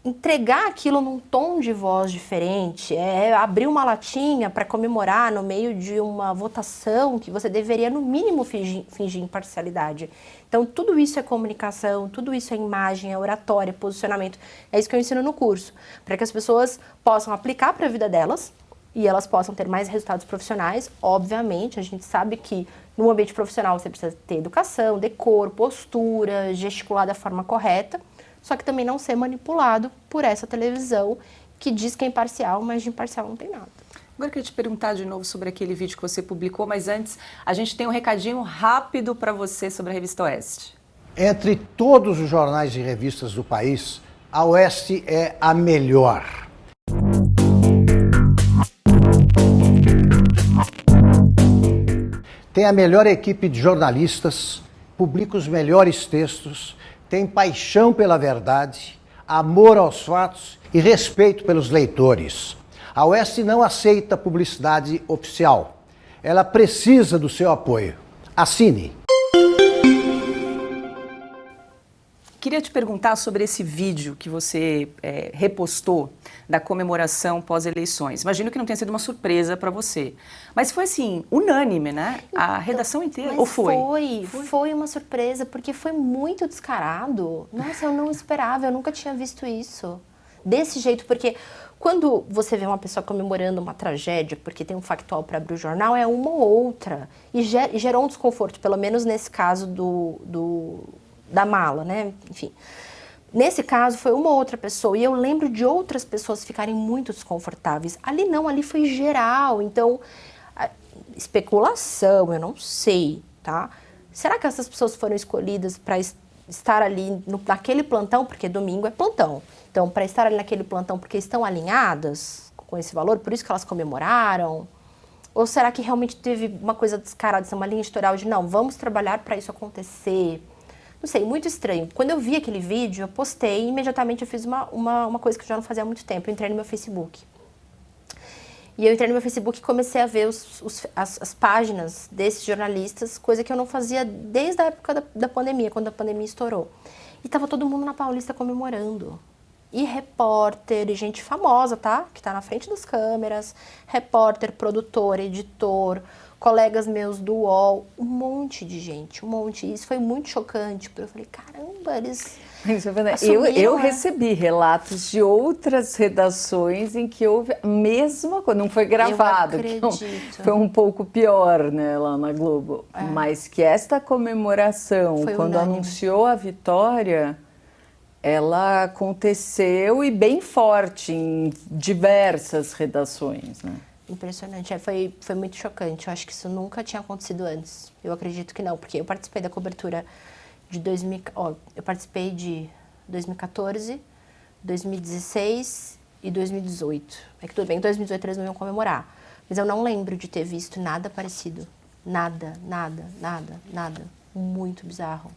entregar aquilo num tom de voz diferente, abrir uma latinha para comemorar no meio de uma votação que você deveria, no mínimo, fingir imparcialidade. Então, tudo isso é comunicação, tudo isso é imagem, é oratória, é posicionamento. É isso que eu ensino no curso, para que as pessoas possam aplicar para a vida delas e elas possam ter mais resultados profissionais. Obviamente, a gente sabe que no ambiente profissional você precisa ter educação, decoro, postura, gesticular da forma correta, só que também não ser manipulado por essa televisão que diz que é imparcial, mas de imparcial não tem nada. Agora eu queria te perguntar de novo sobre aquele vídeo que você publicou, mas antes a gente tem um recadinho rápido para você sobre a Revista Oeste. Entre todos os jornais e revistas do país, a Oeste é a melhor. Tem a melhor equipe de jornalistas, publica os melhores textos, tem paixão pela verdade, amor aos fatos e respeito pelos leitores. A Oeste não aceita publicidade oficial. Ela precisa do seu apoio. Assine. Queria te perguntar sobre esse vídeo que você repostou da comemoração pós-eleições. Imagino que não tenha sido uma surpresa para você. Mas foi assim, unânime, né? A redação inteira. Mas ou foi? Foi uma surpresa, porque foi muito descarado. Nossa, eu não esperava, eu nunca tinha visto isso. Desse jeito, porque quando você vê uma pessoa comemorando uma tragédia, porque tem um factual para abrir o jornal, é uma ou outra. E gerou um desconforto, pelo menos nesse caso da mala, né? Enfim. Nesse caso, foi uma outra pessoa. E eu lembro de outras pessoas ficarem muito desconfortáveis. Ali não, ali foi geral. Então, especulação, eu não sei, tá? Será que essas pessoas foram escolhidas para estar ali naquele plantão? Porque domingo é plantão. Então, para estar ali naquele plantão porque estão alinhadas com esse valor, por isso que elas comemoraram? Ou será que realmente teve uma coisa descarada, uma linha editorial de não, vamos trabalhar para isso acontecer? Não sei, muito estranho. Quando eu vi aquele vídeo, eu postei e imediatamente eu fiz uma coisa que eu já não fazia há muito tempo. Eu entrei no meu Facebook. E eu entrei no meu Facebook e comecei a ver as páginas desses jornalistas, coisa que eu não fazia desde a época da pandemia, quando a pandemia estourou. E tava todo mundo na Paulista comemorando. E repórter, e gente famosa, tá? Que tá na frente das câmeras. Repórter, produtor, editor, colegas meus do UOL, um monte de gente, um monte. E isso foi muito chocante, porque eu falei, caramba, eles eu recebi relatos de outras redações em que houve a mesma coisa, não foi gravado, foi um pouco pior, né, lá na Globo. Mas que esta comemoração, foi quando unânime. anunciou a vitória, ela aconteceu e bem forte em diversas redações, né? Impressionante, foi muito chocante. Eu acho que isso nunca tinha acontecido antes. Eu acredito que não, porque eu participei da cobertura de eu participei de 2014, 2016 e 2018. É que tudo bem, em 2018 eles não iam comemorar, mas eu não lembro de ter visto nada parecido. Nada, nada, nada, nada. Muito bizarro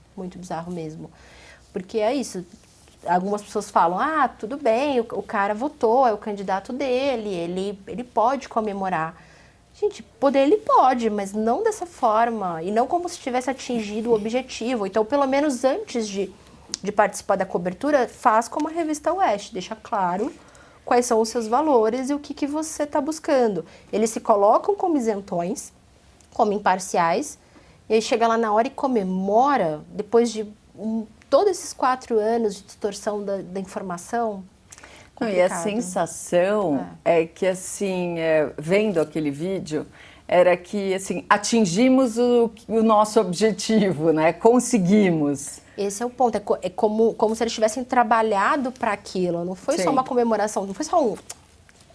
mesmo. Porque é isso. Algumas pessoas falam, tudo bem, o cara votou, é o candidato dele, ele pode comemorar. Gente, poder ele pode, mas não dessa forma, e não como se tivesse atingido o objetivo. Então, pelo menos antes de participar da cobertura, faz como a revista Oeste, deixa claro quais são os seus valores e o que você está buscando. Eles se colocam como isentões, como imparciais, e aí chega lá na hora e comemora, depois de todos esses 4 anos de distorção da informação. Não, e a sensação é que, assim, vendo aquele vídeo, era que, assim, atingimos o nosso objetivo, né? Conseguimos. Esse é o ponto. É como se eles tivessem trabalhado para aquilo. Não foi só uma comemoração, não foi só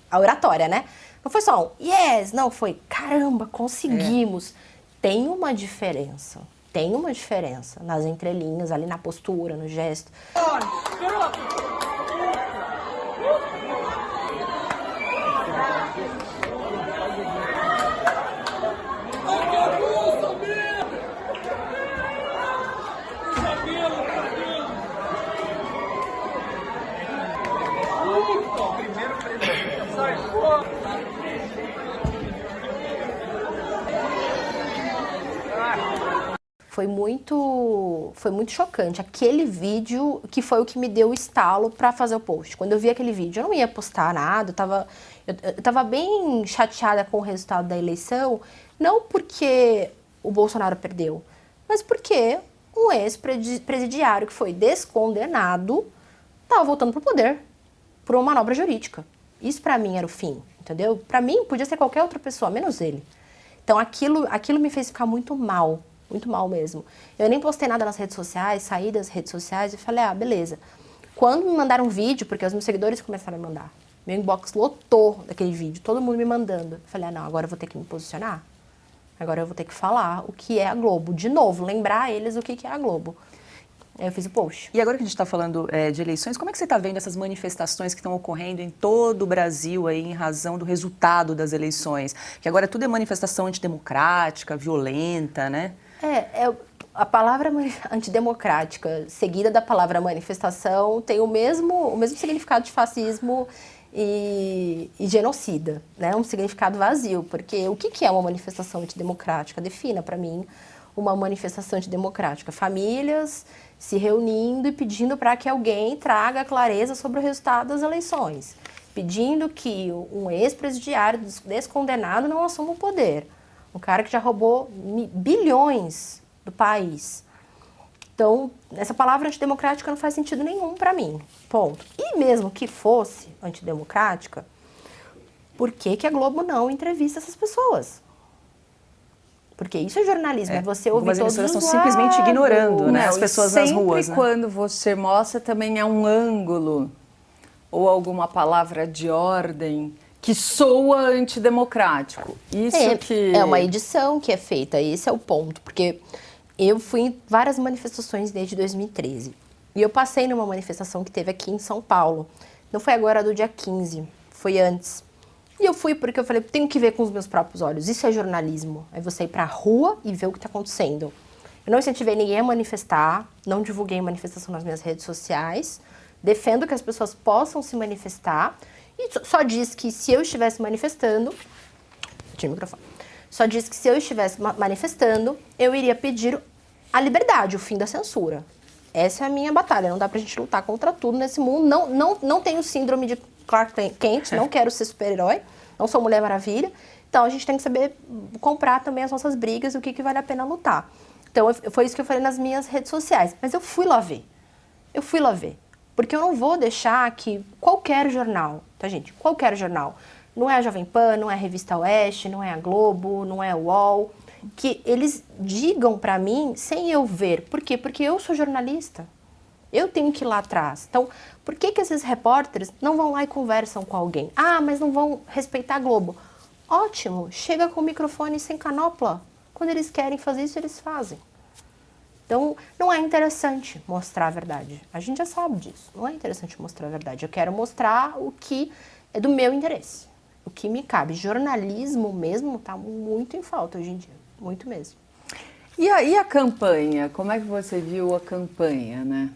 a oratória, né? Não foi só yes, não, foi caramba, conseguimos. Tem uma diferença. Tem uma diferença nas entrelinhas, ali na postura, no gesto. Foi muito chocante. Aquele vídeo que foi o que me deu o estalo para fazer o post. Quando eu vi aquele vídeo, eu não ia postar nada, eu tava bem chateada com o resultado da eleição, não porque o Bolsonaro perdeu, mas porque um ex-presidiário que foi descondenado estava voltando pro poder por uma manobra jurídica. Isso para mim era o fim, entendeu? Para mim podia ser qualquer outra pessoa, menos ele. Então aquilo me fez ficar muito mal mesmo. Eu nem postei nada nas redes sociais, saí das redes sociais e falei, beleza. Quando me mandaram um vídeo, porque os meus seguidores começaram a mandar, meu inbox lotou daquele vídeo, todo mundo me mandando. Eu falei, não, agora eu vou ter que me posicionar. Agora eu vou ter que falar o que é a Globo. De novo, lembrar eles o que é a Globo. Aí eu fiz o post. E agora que a gente está falando de eleições, como é que você está vendo essas manifestações que estão ocorrendo em todo o Brasil aí, em razão do resultado das eleições? Que agora tudo é manifestação antidemocrática, violenta, né? A palavra antidemocrática, seguida da palavra manifestação, tem o mesmo significado de fascismo e genocida, né? Um significado vazio, porque o que é uma manifestação antidemocrática? Defina para mim uma manifestação antidemocrática. Famílias se reunindo e pedindo para que alguém traga clareza sobre o resultado das eleições, pedindo que um ex-presidiário descondenado não assuma o poder. Um cara que já roubou bilhões do país. Então, essa palavra antidemocrática não faz sentido nenhum para mim. Ponto. E mesmo que fosse antidemocrática, por que a Globo não entrevista essas pessoas? Porque isso é jornalismo, é você ouvir Algumas todos emissoras os estão simplesmente lados. ignorando, né, Não, as e pessoas nas ruas. sempre Né? quando você mostra também é um ângulo ou alguma palavra de ordem que soa antidemocrático. Isso que... É uma edição que é feita, esse é o ponto. Porque eu fui em várias manifestações desde 2013. E eu passei numa manifestação que teve aqui em São Paulo. Não foi agora do dia 15, foi antes. E eu fui porque eu falei, tenho que ver com os meus próprios olhos. Isso é jornalismo. É você ir pra rua e ver o que está acontecendo. Eu não incentivei ninguém a manifestar, não divulguei manifestação nas minhas redes sociais. Defendo que as pessoas possam se manifestar. E só diz que se eu estivesse manifestando... Tira o microfone. Só diz que se eu estivesse manifestando, eu iria pedir a liberdade, o fim da censura. Essa é a minha batalha. Não dá pra gente lutar contra tudo nesse mundo. Não tenho síndrome de Clark Kent, não quero ser super-herói, não sou Mulher Maravilha. Então, a gente tem que saber comprar também as nossas brigas, o que vale a pena lutar. Então, foi isso que eu falei nas minhas redes sociais. Mas eu fui lá ver. Porque eu não vou deixar que qualquer jornal, tá, gente? Qualquer jornal. Não é a Jovem Pan, não é a Revista Oeste, não é a Globo, não é o UOL. Que eles digam pra mim sem eu ver. Por quê? Porque eu sou jornalista. Eu tenho que ir lá atrás. Então, por que esses repórteres não vão lá e conversam com alguém? Ah, mas não vão respeitar a Globo. Ótimo, chega com o microfone sem canopla. Quando eles querem fazer isso, eles fazem. Então, não é interessante mostrar a verdade. A gente já sabe disso. Não é interessante mostrar a verdade. Eu quero mostrar o que é do meu interesse. O que me cabe. Jornalismo mesmo está muito em falta hoje em dia. Muito mesmo. E a campanha? Como é que você viu a campanha, né?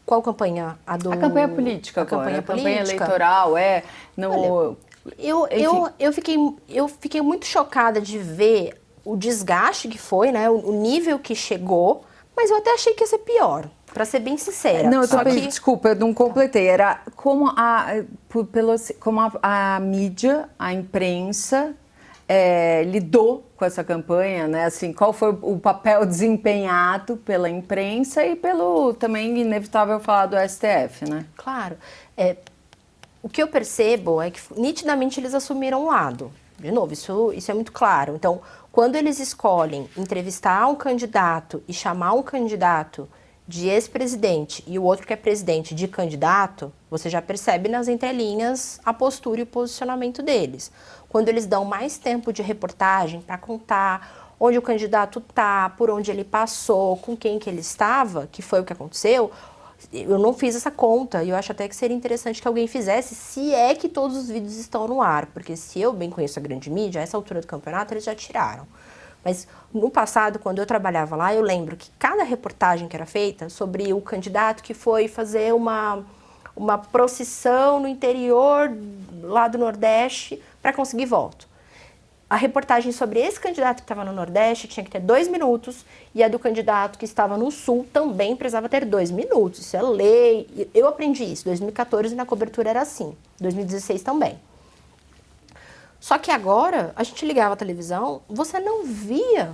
Qual campanha? A campanha política agora. A campanha eleitoral, Olha, eu fiquei muito chocada de ver o desgaste que foi, né? O nível que chegou, mas eu até achei que ia ser pior, pra ser bem sincera. Não, desculpa, eu não completei. Era como a mídia, a imprensa lidou com essa campanha, né? Assim, qual foi o papel desempenhado pela imprensa e pelo também inevitável falar do STF, né? Claro. O que eu percebo é que nitidamente eles assumiram um lado. De novo, isso é muito claro. Então, quando eles escolhem entrevistar um candidato e chamar um candidato de ex-presidente e o outro que é presidente de candidato, você já percebe nas entrelinhas a postura e o posicionamento deles. Quando eles dão mais tempo de reportagem para contar onde o candidato está, por onde ele passou, com quem que ele estava, que foi o que aconteceu, eu não fiz essa conta e eu acho até que seria interessante que alguém fizesse, se é que todos os vídeos estão no ar, porque se eu bem conheço a grande mídia, a essa altura do campeonato eles já tiraram. Mas no passado, quando eu trabalhava lá, eu lembro que cada reportagem que era feita sobre o candidato que foi fazer uma procissão no interior lá do Nordeste para conseguir voto. A reportagem sobre esse candidato que estava no Nordeste tinha que ter 2 minutos e a do candidato que estava no Sul também precisava ter 2 minutos. Isso é lei. Eu aprendi isso. Em 2014 na cobertura era assim. 2016 também. Só que agora, a gente ligava a televisão, você não via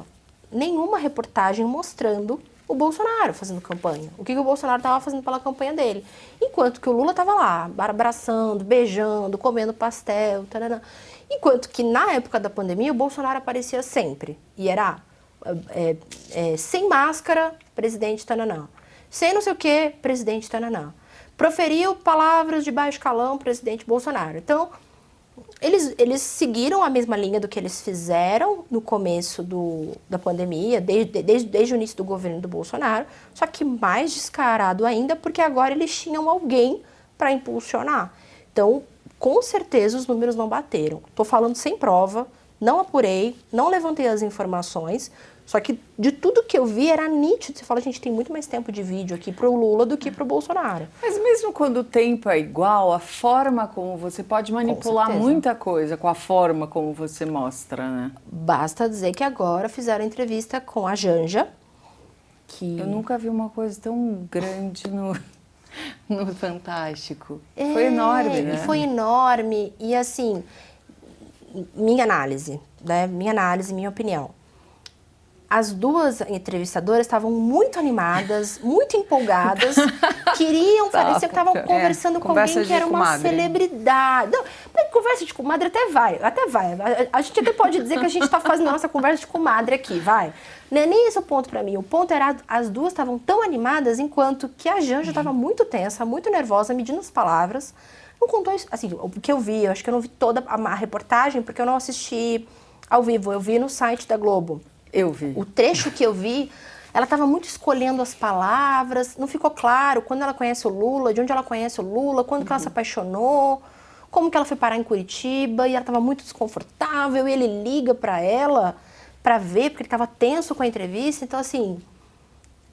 nenhuma reportagem mostrando o Bolsonaro fazendo campanha. O que o Bolsonaro estava fazendo pela campanha dele. Enquanto que o Lula estava lá, abraçando, beijando, comendo pastel, tarana. Enquanto que na época da pandemia, o Bolsonaro aparecia sempre. E era sem máscara, presidente tananã. Sem não sei o quê, presidente tananã. Proferiu palavras de baixo calão, presidente Bolsonaro. Então, eles seguiram a mesma linha do que eles fizeram no começo da pandemia, desde o início do governo do Bolsonaro, só que mais descarado ainda, porque agora eles tinham alguém para impulsionar. Então, com certeza os números não bateram. Estou falando sem prova, não apurei, não levantei as informações, só que de tudo que eu vi era nítido. Você fala, gente, tem muito mais tempo de vídeo aqui pro Lula do que pro Bolsonaro. Mas mesmo quando o tempo é igual, a forma como você pode manipular muita coisa com a forma como você mostra, né? Basta dizer que agora fizeram entrevista com a Janja, que... Eu nunca vi uma coisa tão grande no Fantástico. Foi enorme, né? Foi enorme. E assim, minha análise, né? Minha opinião. as duas entrevistadoras estavam muito animadas, muito empolgadas, queriam, parecia que estavam conversando com alguém que era uma celebridade. Não, mas conversa de comadre até vai. A gente até pode dizer que a gente está fazendo a nossa conversa de comadre aqui, vai. Não é nem esse o ponto para mim. O ponto era, as duas estavam tão animadas, enquanto que a Janja estava muito tensa, muito nervosa, medindo as palavras. Não contou isso, assim, o que eu vi, eu acho que eu não vi toda a reportagem, porque eu não assisti ao vivo, eu vi no site da Globo. Eu vi. O trecho que eu vi, ela estava muito escolhendo as palavras, não ficou claro quando ela conhece o Lula, de onde ela conhece o Lula, quando que ela se apaixonou, como que ela foi parar em Curitiba, e ela estava muito desconfortável, e ele liga para ela para ver, porque ele estava tenso com a entrevista, então assim,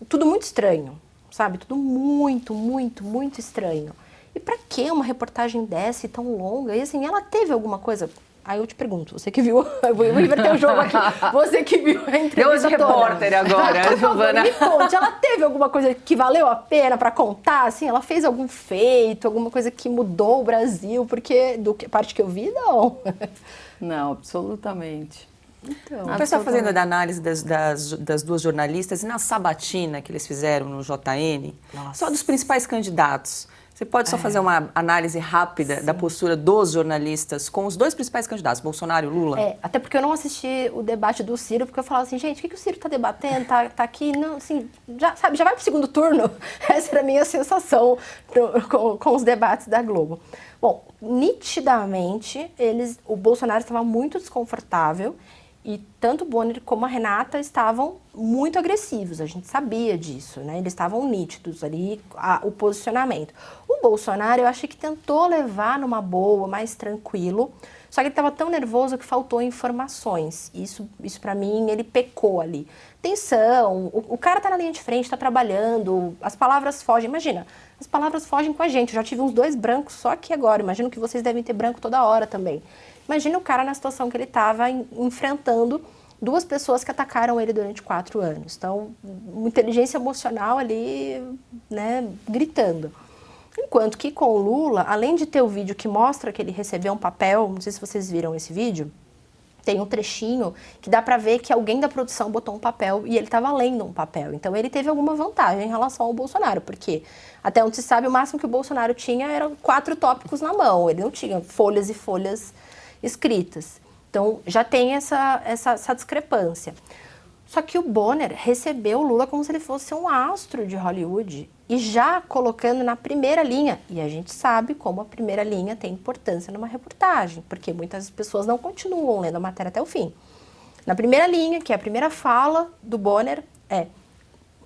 tudo muito estranho, sabe? Tudo muito, muito, muito estranho. E para que uma reportagem dessa e tão longa? E assim, ela teve alguma coisa... Aí eu te pergunto, você que viu, eu vou inverter o jogo aqui, você que viu a entrevista Deu de repórter agora, Giovana. Me conte, ela teve alguma coisa que valeu a pena para contar? Assim, ela fez algum feito, alguma coisa que mudou o Brasil? Porque, parte que eu vi, não. Não, absolutamente. Então, o pessoal fazendo a análise das duas jornalistas e na sabatina que eles fizeram no JN, só dos principais candidatos. Você pode só fazer uma análise rápida da postura dos jornalistas com os dois principais candidatos, Bolsonaro e Lula? Até porque eu não assisti o debate do Ciro, porque eu falava assim, gente, o que o Ciro está debatendo? Tá aqui, não, assim, já vai pro segundo turno? Essa era a minha sensação com os debates da Globo. Bom, nitidamente, o Bolsonaro estava muito desconfortável e tanto o Bonner como a Renata estavam muito agressivos, a gente sabia disso, né? Eles estavam nítidos ali, o posicionamento. O Bolsonaro, eu achei que tentou levar numa boa, mais tranquilo, só que ele estava tão nervoso que faltou informações. Isso para mim, ele pecou ali. Tensão, o cara tá na linha de frente, tá trabalhando, as palavras fogem, imagina, as palavras fogem com a gente. Eu já tive uns 2 brancos só aqui agora, imagino que vocês devem ter branco toda hora também. Imagina o cara na situação que ele estava enfrentando 2 pessoas que atacaram ele durante 4 anos. Então, uma inteligência emocional ali, né, gritando. Enquanto que com o Lula, além de ter o vídeo que mostra que ele recebeu um papel, não sei se vocês viram esse vídeo, tem um trechinho que dá pra ver que alguém da produção botou um papel e ele estava lendo um papel. Então, ele teve alguma vantagem em relação ao Bolsonaro, porque até onde se sabe, o máximo que o Bolsonaro tinha eram 4 tópicos na mão. Ele não tinha folhas e folhas escritas. Então, já tem essa discrepância. Só que o Bonner recebeu o Lula como se ele fosse um astro de Hollywood e já colocando na primeira linha. E a gente sabe como a primeira linha tem importância numa reportagem, porque muitas pessoas não continuam lendo a matéria até o fim. Na primeira linha, que é a primeira fala do Bonner, é: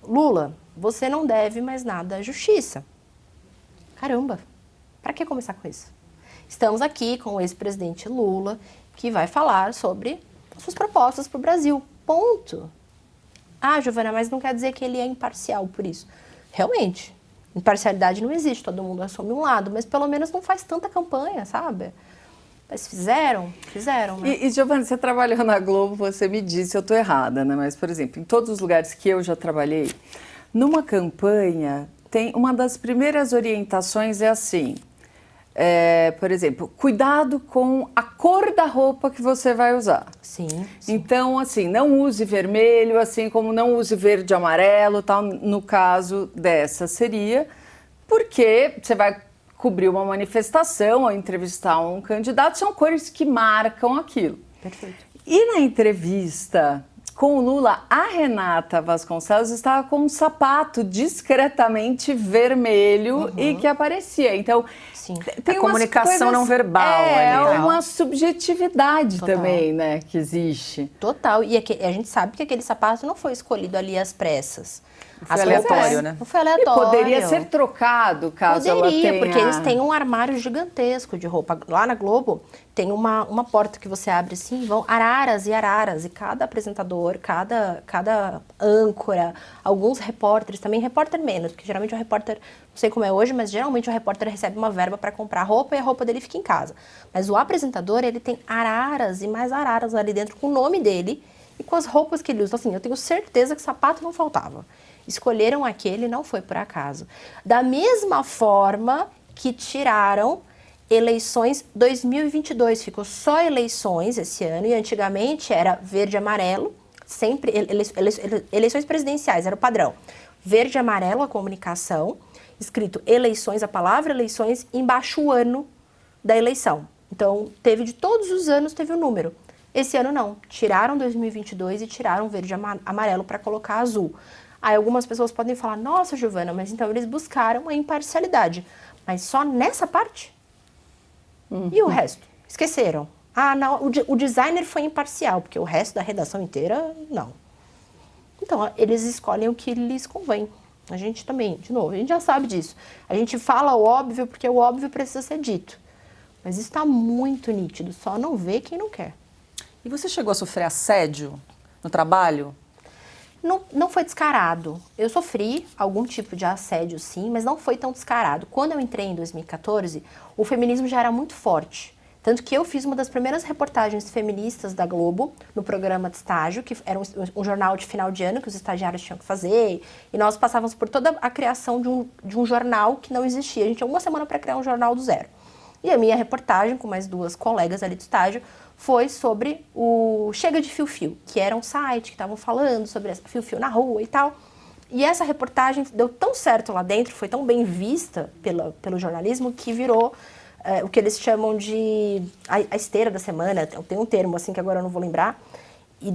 Lula, você não deve mais nada à justiça. Caramba, para que começar com isso? Estamos aqui com o ex-presidente Lula, que vai falar sobre suas propostas para o Brasil. Ponto. Ah, Giovana, mas não quer dizer que ele é imparcial por isso. Realmente, imparcialidade não existe, todo mundo assume um lado, mas pelo menos não faz tanta campanha, sabe? Mas fizeram, né? E Giovana, você trabalhou na Globo, você me disse, eu estou errada, né? Mas, por exemplo, em todos os lugares que eu já trabalhei, numa campanha, uma das primeiras orientações é assim... por exemplo, cuidado com a cor da roupa que você vai usar. Sim. Então, assim, não use vermelho, assim como não use verde e amarelo, tal. No caso dessa seria porque você vai cobrir uma manifestação ou entrevistar um candidato, são cores que marcam aquilo. Perfeito. E na entrevista com o Lula, a Renata Vasconcelos estava com um sapato discretamente vermelho e que aparecia. Então, sim, tem a comunicação não verbal. É ali, uma subjetividade Total. também, né, que existe. Total. E a gente sabe que aquele sapato não foi escolhido ali às pressas. Foi aleatório, né? Não foi aleatório. E poderia ser trocado, caso ela tenha... porque eles têm um armário gigantesco de roupa. Lá na Globo, tem uma porta que você abre assim, vão araras e araras. E cada apresentador, cada âncora, alguns repórteres, também repórter menos, porque geralmente o repórter, não sei como é hoje, mas geralmente o repórter recebe uma verba para comprar roupa e a roupa dele fica em casa. Mas o apresentador, ele tem araras e mais araras ali dentro com o nome dele e com as roupas que ele usa. Então, assim, eu tenho certeza que sapato não faltava. Escolheram aquele, não foi por acaso. Da mesma forma que tiraram eleições 2022, ficou só eleições esse ano, e antigamente era verde e amarelo, sempre, eleições presidenciais, era o padrão. Verde e amarelo a comunicação, escrito eleições, a palavra eleições, embaixo o ano da eleição. Então, teve de todos os anos, teve o número. Esse ano não, tiraram 2022 e tiraram verde e amarelo para colocar azul. Aí algumas pessoas podem falar, nossa, Giovana, mas então eles buscaram a imparcialidade. Mas só nessa parte? E o resto? Esqueceram. Ah, não, o designer foi imparcial, porque o resto da redação inteira, não. Então, eles escolhem o que lhes convém. A gente também, de novo, a gente já sabe disso. A gente fala o óbvio porque o óbvio precisa ser dito. Mas isso está muito nítido, só não vê quem não quer. E você chegou a sofrer assédio no trabalho? Não foi descarado. Eu sofri algum tipo de assédio, sim, mas não foi tão descarado. Quando eu entrei em 2014, o feminismo já era muito forte. Tanto que eu fiz uma das primeiras reportagens feministas da Globo, no programa de estágio, que era um jornal de final de ano que os estagiários tinham que fazer. E nós passávamos por toda a criação de um jornal que não existia. A gente tinha uma semana para criar um jornal do zero. E a minha reportagem, com mais duas colegas ali do estágio, foi sobre o Chega de Fio-Fio, que era um site que estavam falando sobre fio-fio na rua e tal. E essa reportagem deu tão certo lá dentro, foi tão bem vista pelo jornalismo, que virou o que eles chamam de a esteira da semana. Tem um termo assim que agora eu não vou lembrar. E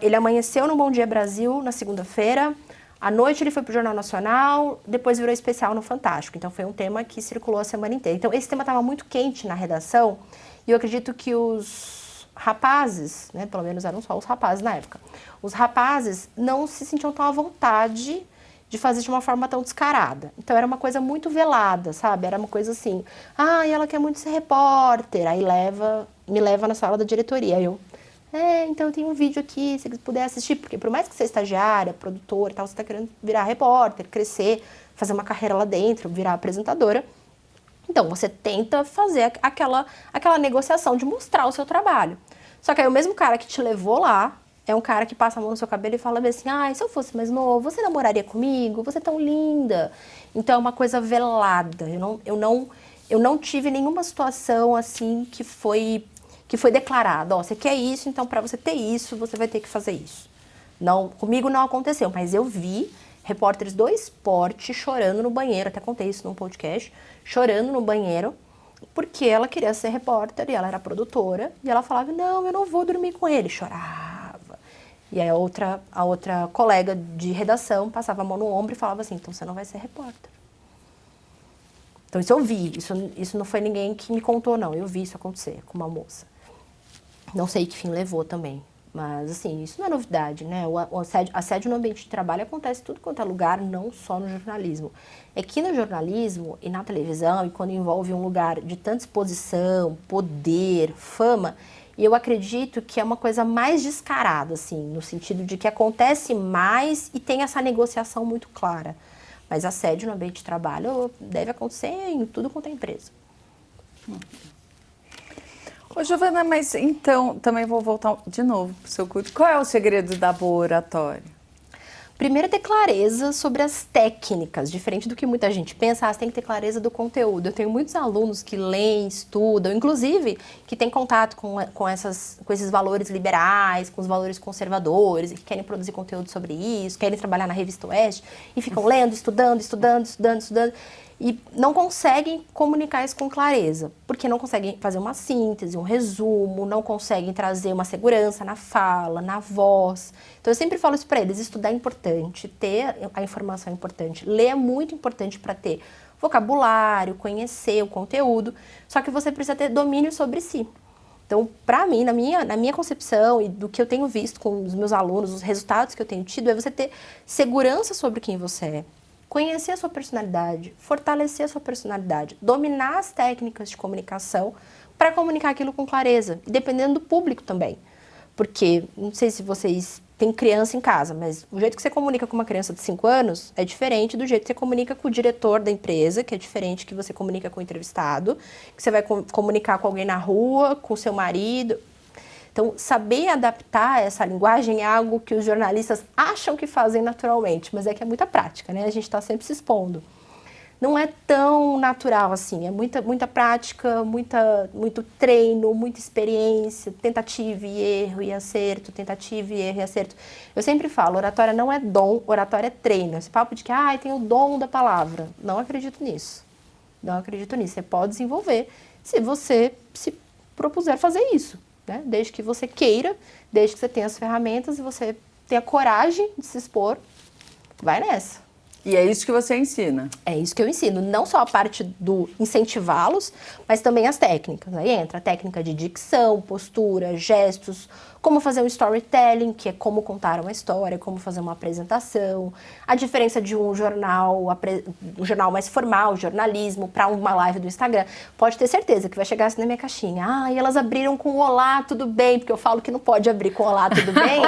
ele amanheceu no Bom Dia Brasil na segunda-feira. À noite ele foi para o Jornal Nacional, depois virou especial no Fantástico. Então foi um tema que circulou a semana inteira. Então esse tema estava muito quente na redação e eu acredito que os rapazes, né, pelo menos eram só os rapazes na época, os rapazes não se sentiam tão à vontade de fazer de uma forma tão descarada. Então era uma coisa muito velada, sabe? Era uma coisa assim, e ela quer muito ser repórter, aí me leva na sala da diretoria. Aí eu, então tem um vídeo aqui, se você puder assistir, porque por mais que você é estagiária, produtora e tal, você está querendo virar repórter, crescer, fazer uma carreira lá dentro, virar apresentadora. Então, você tenta fazer aquela negociação de mostrar o seu trabalho. Só que aí o mesmo cara que te levou lá, é um cara que passa a mão no seu cabelo e fala assim, se eu fosse mais novo, você namoraria comigo? Você é tão linda. Então, é uma coisa velada. Eu não tive nenhuma situação assim que foi declarada. Você quer isso, então para você ter isso, você vai ter que fazer isso. Não, comigo não aconteceu, mas eu vi repórteres do esporte chorando no banheiro, até contei isso num podcast, chorando no banheiro, porque ela queria ser repórter e ela era produtora, e ela falava, não, eu não vou dormir com ele, chorava. E aí a outra colega de redação passava a mão no ombro e falava assim, então você não vai ser repórter. Então isso eu vi, isso não foi ninguém que me contou, não, eu vi isso acontecer com uma moça. Não sei que fim levou também, mas assim, isso não é novidade, né? O assédio no ambiente de trabalho acontece tudo quanto é lugar, não só no jornalismo. É que no jornalismo e na televisão, e quando envolve um lugar de tanta exposição, poder, fama, e eu acredito que é uma coisa mais descarada, assim, no sentido de que acontece mais e tem essa negociação muito clara. Mas assédio no ambiente de trabalho deve acontecer em tudo quanto é empresa. Ô, Giovana, mas então, também vou voltar de novo para o seu curso. Qual é o segredo da boa oratória? Primeiro, ter clareza sobre as técnicas, diferente do que muita gente pensa, você tem que ter clareza do conteúdo. Eu tenho muitos alunos que leem, estudam, inclusive que têm contato com esses valores liberais, com os valores conservadores, e que querem produzir conteúdo sobre isso, querem trabalhar na Revista Oeste, e ficam lendo, estudando, e não conseguem comunicar isso com clareza, porque não conseguem fazer uma síntese, um resumo, não conseguem trazer uma segurança na fala, na voz. Então eu sempre falo isso para eles, estudar é importante, ter a informação é importante, ler é muito importante para ter vocabulário, conhecer o conteúdo, só que você precisa ter domínio sobre si. Então, para mim, na minha concepção e do que eu tenho visto com os meus alunos, os resultados que eu tenho tido, é você ter segurança sobre quem você é. Conhecer a sua personalidade, fortalecer a sua personalidade, dominar as técnicas de comunicação para comunicar aquilo com clareza, e dependendo do público também. Porque, não sei se vocês têm criança em casa, mas o jeito que você comunica com uma criança de 5 anos é diferente do jeito que você comunica com o diretor da empresa, que é diferente que você comunica com o entrevistado, que você vai comunicar com alguém na rua, com o seu marido. Então, saber adaptar essa linguagem é algo que os jornalistas acham que fazem naturalmente, mas é que é muita prática, né? A gente está sempre se expondo. não é tão natural assim. É muita prática, muito treino, muita experiência, tentativa e erro e acerto, tentativa e erro e acerto. Eu sempre falo, oratória não é dom, oratória é treino. Esse papo de que, tem o dom da palavra. Não acredito nisso. Não acredito nisso. Você pode desenvolver se você se propuser fazer isso, né? Desde que você queira, desde que você tenha as ferramentas e você tenha coragem de se expor, vai nessa. E é isso que você ensina? É isso que eu ensino. Não só a parte do incentivá-los, mas também as técnicas. Aí entra a técnica de dicção, postura, gestos, como fazer um storytelling, que é como contar uma história, como fazer uma apresentação. A diferença de um jornal mais formal, jornalismo, para uma live do Instagram. Pode ter certeza que vai chegar assim na minha caixinha. E elas abriram com olá, tudo bem, porque eu falo que não pode abrir com olá, tudo bem.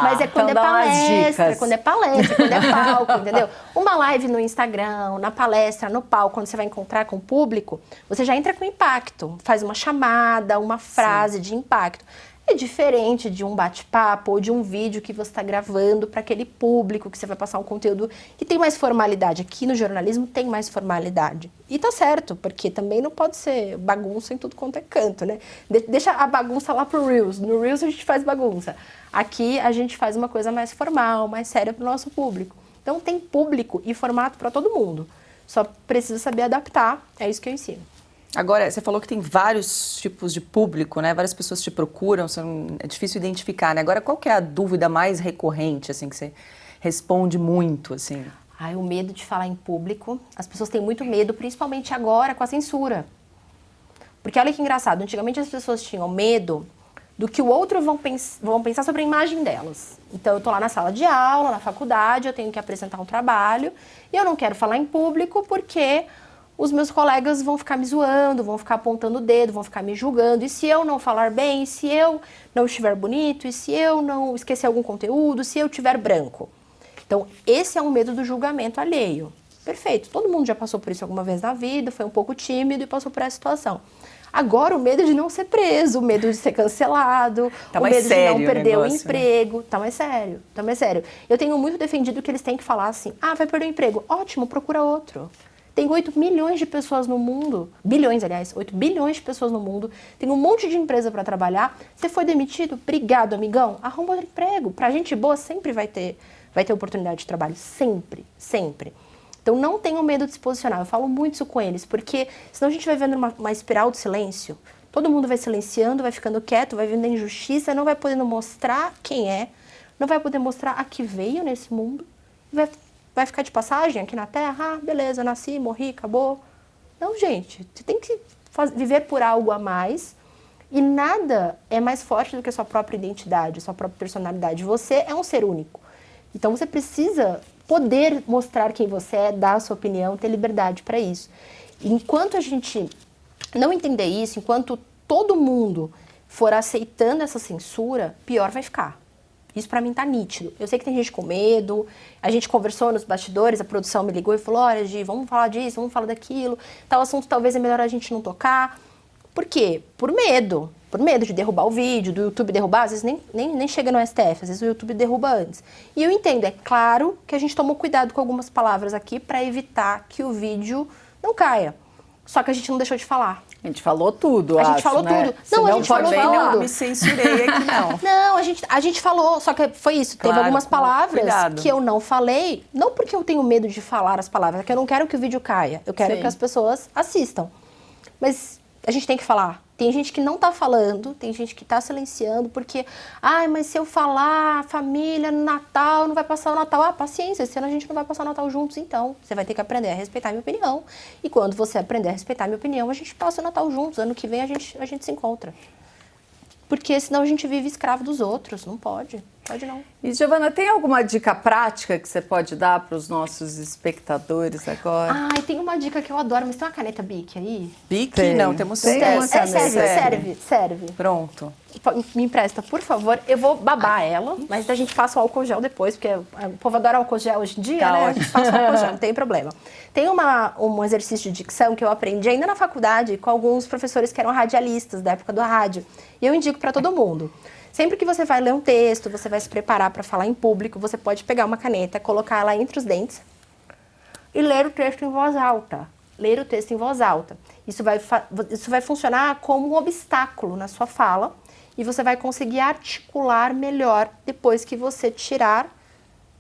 Mas é quando então é palestra, quando é palco, entendeu? Uma live no Instagram, na palestra, no palco, quando você vai encontrar com o público, você já entra com impacto, faz uma chamada, uma frase de impacto. É diferente de um bate-papo ou de um vídeo que você está gravando para aquele público, que você vai passar um conteúdo que tem mais formalidade. Aqui no jornalismo tem mais formalidade. E tá certo, porque também não pode ser bagunça em tudo quanto é canto, né? Deixa a bagunça lá pro Reels. No Reels a gente faz bagunça. Aqui a gente faz uma coisa mais formal, mais séria para o nosso público. Então tem público e formato para todo mundo. Só precisa saber adaptar, é isso que eu ensino. Agora, você falou que tem vários tipos de público, né? Várias pessoas te procuram, é difícil identificar, né? Agora, qual que é a dúvida mais recorrente, assim, que você responde muito, assim? O medo de falar em público. As pessoas têm muito medo, principalmente agora, com a censura. Porque olha que engraçado, antigamente as pessoas tinham medo do que o outro vão pensar sobre a imagem delas. Então, eu tô lá na sala de aula, na faculdade, eu tenho que apresentar um trabalho, e eu não quero falar em público porque os meus colegas vão ficar me zoando, vão ficar apontando o dedo, vão ficar me julgando. E se eu não falar bem, e se eu não estiver bonito, e se eu não esquecer algum conteúdo, se eu tiver branco. Então, esse é um medo do julgamento alheio. Perfeito, todo mundo já passou por isso alguma vez na vida, foi um pouco tímido e passou por essa situação. Agora, o medo de não ser preso, o medo de ser cancelado, o medo de não perder o emprego. Tá mais sério, tá mais sério. Eu tenho muito defendido que eles têm que falar assim, vai perder o emprego. Ótimo, procura outro. Tem 8 milhões de pessoas no mundo, 8 bilhões de pessoas no mundo, tem um monte de empresa para trabalhar. Você foi demitido? Obrigado, amigão. Arruma outro emprego. Pra gente boa sempre vai ter oportunidade de trabalho. Sempre, sempre. Então não tenham medo de se posicionar. Eu falo muito isso com eles, porque senão a gente vai vendo uma espiral de silêncio. Todo mundo vai silenciando, vai ficando quieto, vai vendo a injustiça, não vai podendo mostrar quem é, não vai poder mostrar a que veio nesse mundo, vai ficar de passagem aqui na Terra, beleza, nasci, morri, acabou. Não, gente, você tem que viver por algo a mais e nada é mais forte do que a sua própria identidade, a sua própria personalidade. Você é um ser único. Então você precisa poder mostrar quem você é, dar a sua opinião, ter liberdade para isso. E enquanto a gente não entender isso, enquanto todo mundo for aceitando essa censura, pior vai ficar. Isso pra mim tá nítido. Eu sei que tem gente com medo, a gente conversou nos bastidores, a produção me ligou e falou, olha, Gi, vamos falar disso, vamos falar daquilo, tal assunto talvez é melhor a gente não tocar. Por quê? Por medo de derrubar o vídeo, do YouTube derrubar, às vezes nem chega no STF, às vezes o YouTube derruba antes. E eu entendo, é claro que a gente tomou cuidado com algumas palavras aqui para evitar que o vídeo não caia. Só que a gente não deixou de falar. A gente falou tudo, A gente falou tudo. Não, a gente falou tudo. Não me censurei aqui, não. Não, a gente falou, só que foi isso. Claro, teve algumas palavras cuidado. que eu não falei, não porque eu tenho medo de falar as palavras, é que eu não quero que o vídeo caia. Eu quero que as pessoas assistam. Mas a gente tem que falar. Tem gente que não tá falando, tem gente que tá silenciando, porque, mas se eu falar, família, no Natal, não vai passar o Natal. Paciência, esse ano a gente não vai passar o Natal juntos, então. Você vai ter que aprender a respeitar a minha opinião. E quando você aprender a respeitar a minha opinião, a gente passa o Natal juntos. Ano que vem a gente se encontra. Porque senão a gente vive escravo dos outros. Não pode. Pode não. E, Giovana, tem alguma dica prática que você pode dar para os nossos espectadores agora? Tem uma dica que eu adoro, mas tem uma caneta Bic aí? Bic? Tem. Não, temos Tem uma caneta. Serve. Pronto. Me empresta, por favor. Eu vou babar ela, mas a gente passa o álcool gel depois, porque o povo adora álcool gel hoje em dia, Tá né? ótimo. A gente passa o álcool gel, não tem problema. Tem um exercício de dicção que eu aprendi ainda na faculdade com alguns professores que eram radialistas da época do rádio. E eu indico para todo mundo. Sempre que você vai ler um texto, você vai se preparar para falar em público, você pode pegar uma caneta, colocar ela entre os dentes e ler o texto em voz alta. Ler o texto em voz alta. Isso vai funcionar como um obstáculo na sua fala e você vai conseguir articular melhor depois que você tirar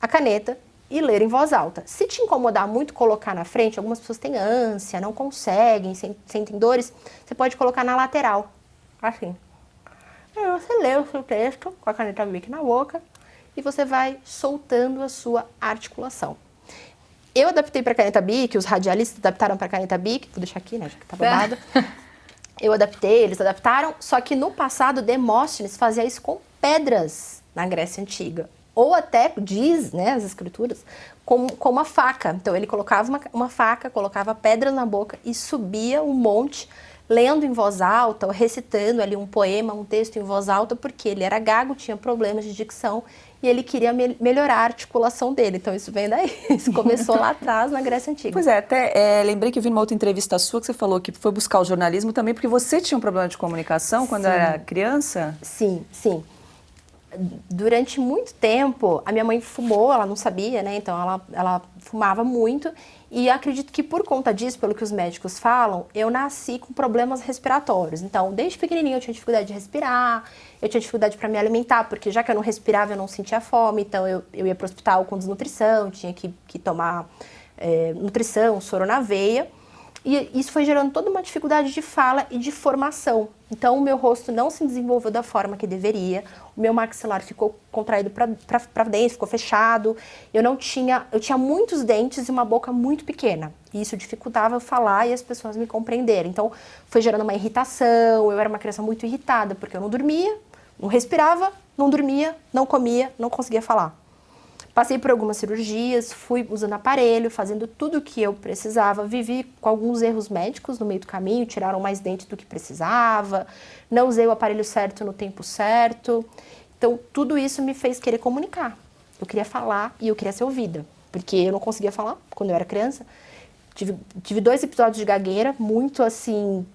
a caneta e ler em voz alta. Se te incomodar muito colocar na frente, algumas pessoas têm ânsia, não conseguem, sentem dores, você pode colocar na lateral, assim. Aí você lê o seu texto com a caneta Bic na boca e você vai soltando a sua articulação. Eu adaptei para a caneta Bic, os radialistas adaptaram para a caneta Bic, vou deixar aqui, né, já que tá babado. Eu adaptei, eles adaptaram, só que no passado Demóstenes fazia isso com pedras na Grécia Antiga. Ou até, diz, né, as escrituras, com uma faca. Então ele colocava uma faca, colocava pedras na boca e subia um monte, lendo em voz alta, ou recitando ali um poema, um texto em voz alta, porque ele era gago, tinha problemas de dicção e ele queria melhorar a articulação dele. Então isso vem daí, isso começou lá atrás na Grécia Antiga. Pois é, até lembrei que eu vi numa outra entrevista sua que você falou que foi buscar o jornalismo também porque você tinha um problema de comunicação quando era criança? Sim, sim. Durante muito tempo, a minha mãe fumou, ela não sabia, né? Então ela fumava muito e acredito que por conta disso, pelo que os médicos falam, eu nasci com problemas respiratórios. Então, desde pequenininha eu tinha dificuldade de respirar, eu tinha dificuldade para me alimentar, porque já que eu não respirava, eu não sentia fome, então eu ia para o hospital com desnutrição, tinha que tomar nutrição, soro na veia. E isso foi gerando toda uma dificuldade de fala e de formação. Então, o meu rosto não se desenvolveu da forma que deveria. O meu maxilar ficou contraído para dentro, ficou fechado. Eu tinha muitos dentes e uma boca muito pequena. E isso dificultava eu falar e as pessoas me compreenderem. Então, foi gerando uma irritação. Eu era uma criança muito irritada, porque eu não dormia, não respirava, não dormia, não comia, não conseguia falar. Passei por algumas cirurgias, fui usando aparelho, fazendo tudo o que eu precisava. Vivi com alguns erros médicos no meio do caminho, tiraram mais dentes do que precisava. Não usei o aparelho certo no tempo certo. Então, tudo isso me fez querer comunicar. Eu queria falar e eu queria ser ouvida. Porque eu não conseguia falar quando eu era criança. Tive 2 episódios de gagueira, muito assim...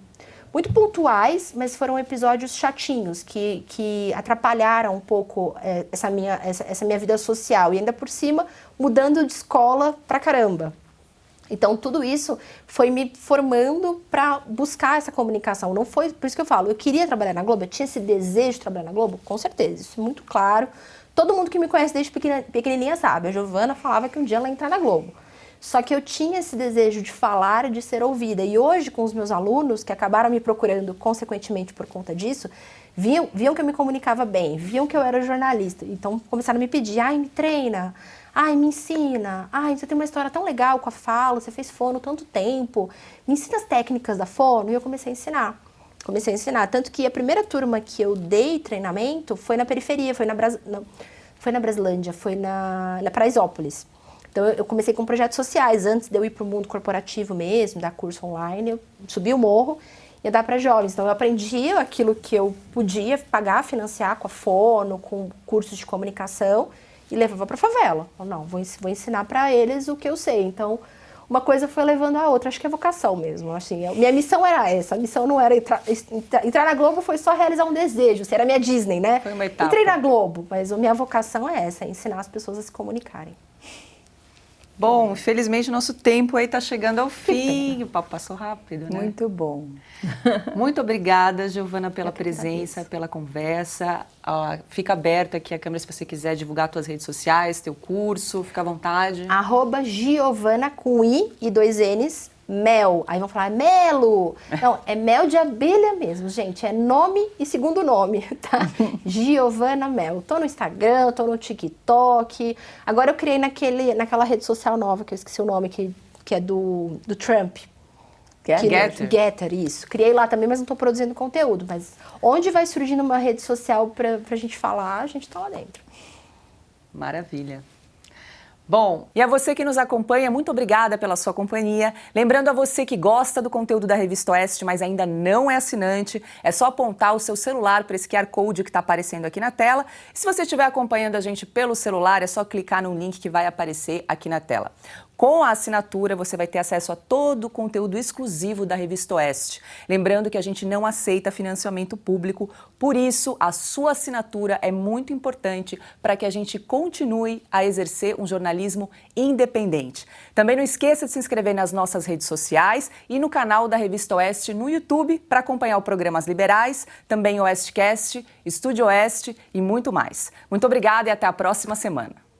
muito pontuais, mas foram episódios chatinhos, que atrapalharam um pouco essa minha vida social. E ainda por cima, mudando de escola pra caramba. Então, tudo isso foi me formando para buscar essa comunicação. Não foi, por isso que eu falo, eu queria trabalhar na Globo, eu tinha esse desejo de trabalhar na Globo, com certeza, isso é muito claro. Todo mundo que me conhece desde pequenininha sabe, a Giovana falava que um dia ela ia entrar na Globo. Só que eu tinha esse desejo de falar e de ser ouvida. E hoje, com os meus alunos, que acabaram me procurando consequentemente por conta disso, viam que eu me comunicava bem, viam que eu era jornalista. Então, começaram a me pedir, me treina, me ensina, você tem uma história tão legal com a fala, você fez fono tanto tempo, me ensina as técnicas da fono. E eu comecei a ensinar. Tanto que a primeira turma que eu dei treinamento foi na periferia, foi na Brasilândia, foi na Paraisópolis. Então, eu comecei com projetos sociais. Antes de eu ir para o mundo corporativo mesmo, dar curso online, eu subi o morro e ia dar para jovens. Então, eu aprendi aquilo que eu podia pagar, financiar com a fono, com cursos de comunicação e levava para a favela. Não, vou ensinar para eles o que eu sei. Então, uma coisa foi levando a outra. Acho que é vocação mesmo. Assim, minha missão era essa. A missão não era entrar na Globo, foi só realizar um desejo. Era a minha Disney, né? Foi uma etapa. Entrei na Globo, mas a minha vocação é essa, é ensinar as pessoas a se comunicarem. Bom, infelizmente o nosso tempo aí está chegando ao fim. O papo passou rápido, né? Muito bom. Muito obrigada, Giovana, pela presença, pela conversa. Fica aberta aqui a câmera se você quiser divulgar suas redes sociais, teu curso, fica à vontade. @Giovana com I e 2 N's, Mel. Aí vão falar, Melo! Não, é mel de abelha mesmo, gente. É nome e segundo nome, tá? Giovana Mel. Tô no Instagram, tô no TikTok. Agora eu criei naquela rede social nova, que eu esqueci o nome, que é do Trump. Getter, isso. Criei lá também, mas não tô produzindo conteúdo. Mas onde vai surgindo uma rede social pra gente falar, a gente tá lá dentro. Maravilha. Bom, e a você que nos acompanha, muito obrigada pela sua companhia. Lembrando a você que gosta do conteúdo da Revista Oeste, mas ainda não é assinante, é só apontar o seu celular para esse QR Code que está aparecendo aqui na tela. E se você estiver acompanhando a gente pelo celular, é só clicar no link que vai aparecer aqui na tela. Com a assinatura, você vai ter acesso a todo o conteúdo exclusivo da Revista Oeste. Lembrando que a gente não aceita financiamento público, por isso a sua assinatura é muito importante para que a gente continue a exercer um jornalismo independente. Também não esqueça de se inscrever nas nossas redes sociais e no canal da Revista Oeste no YouTube para acompanhar o programa As Liberais, também o Oestcast, Estúdio Oeste e muito mais. Muito obrigada e até a próxima semana.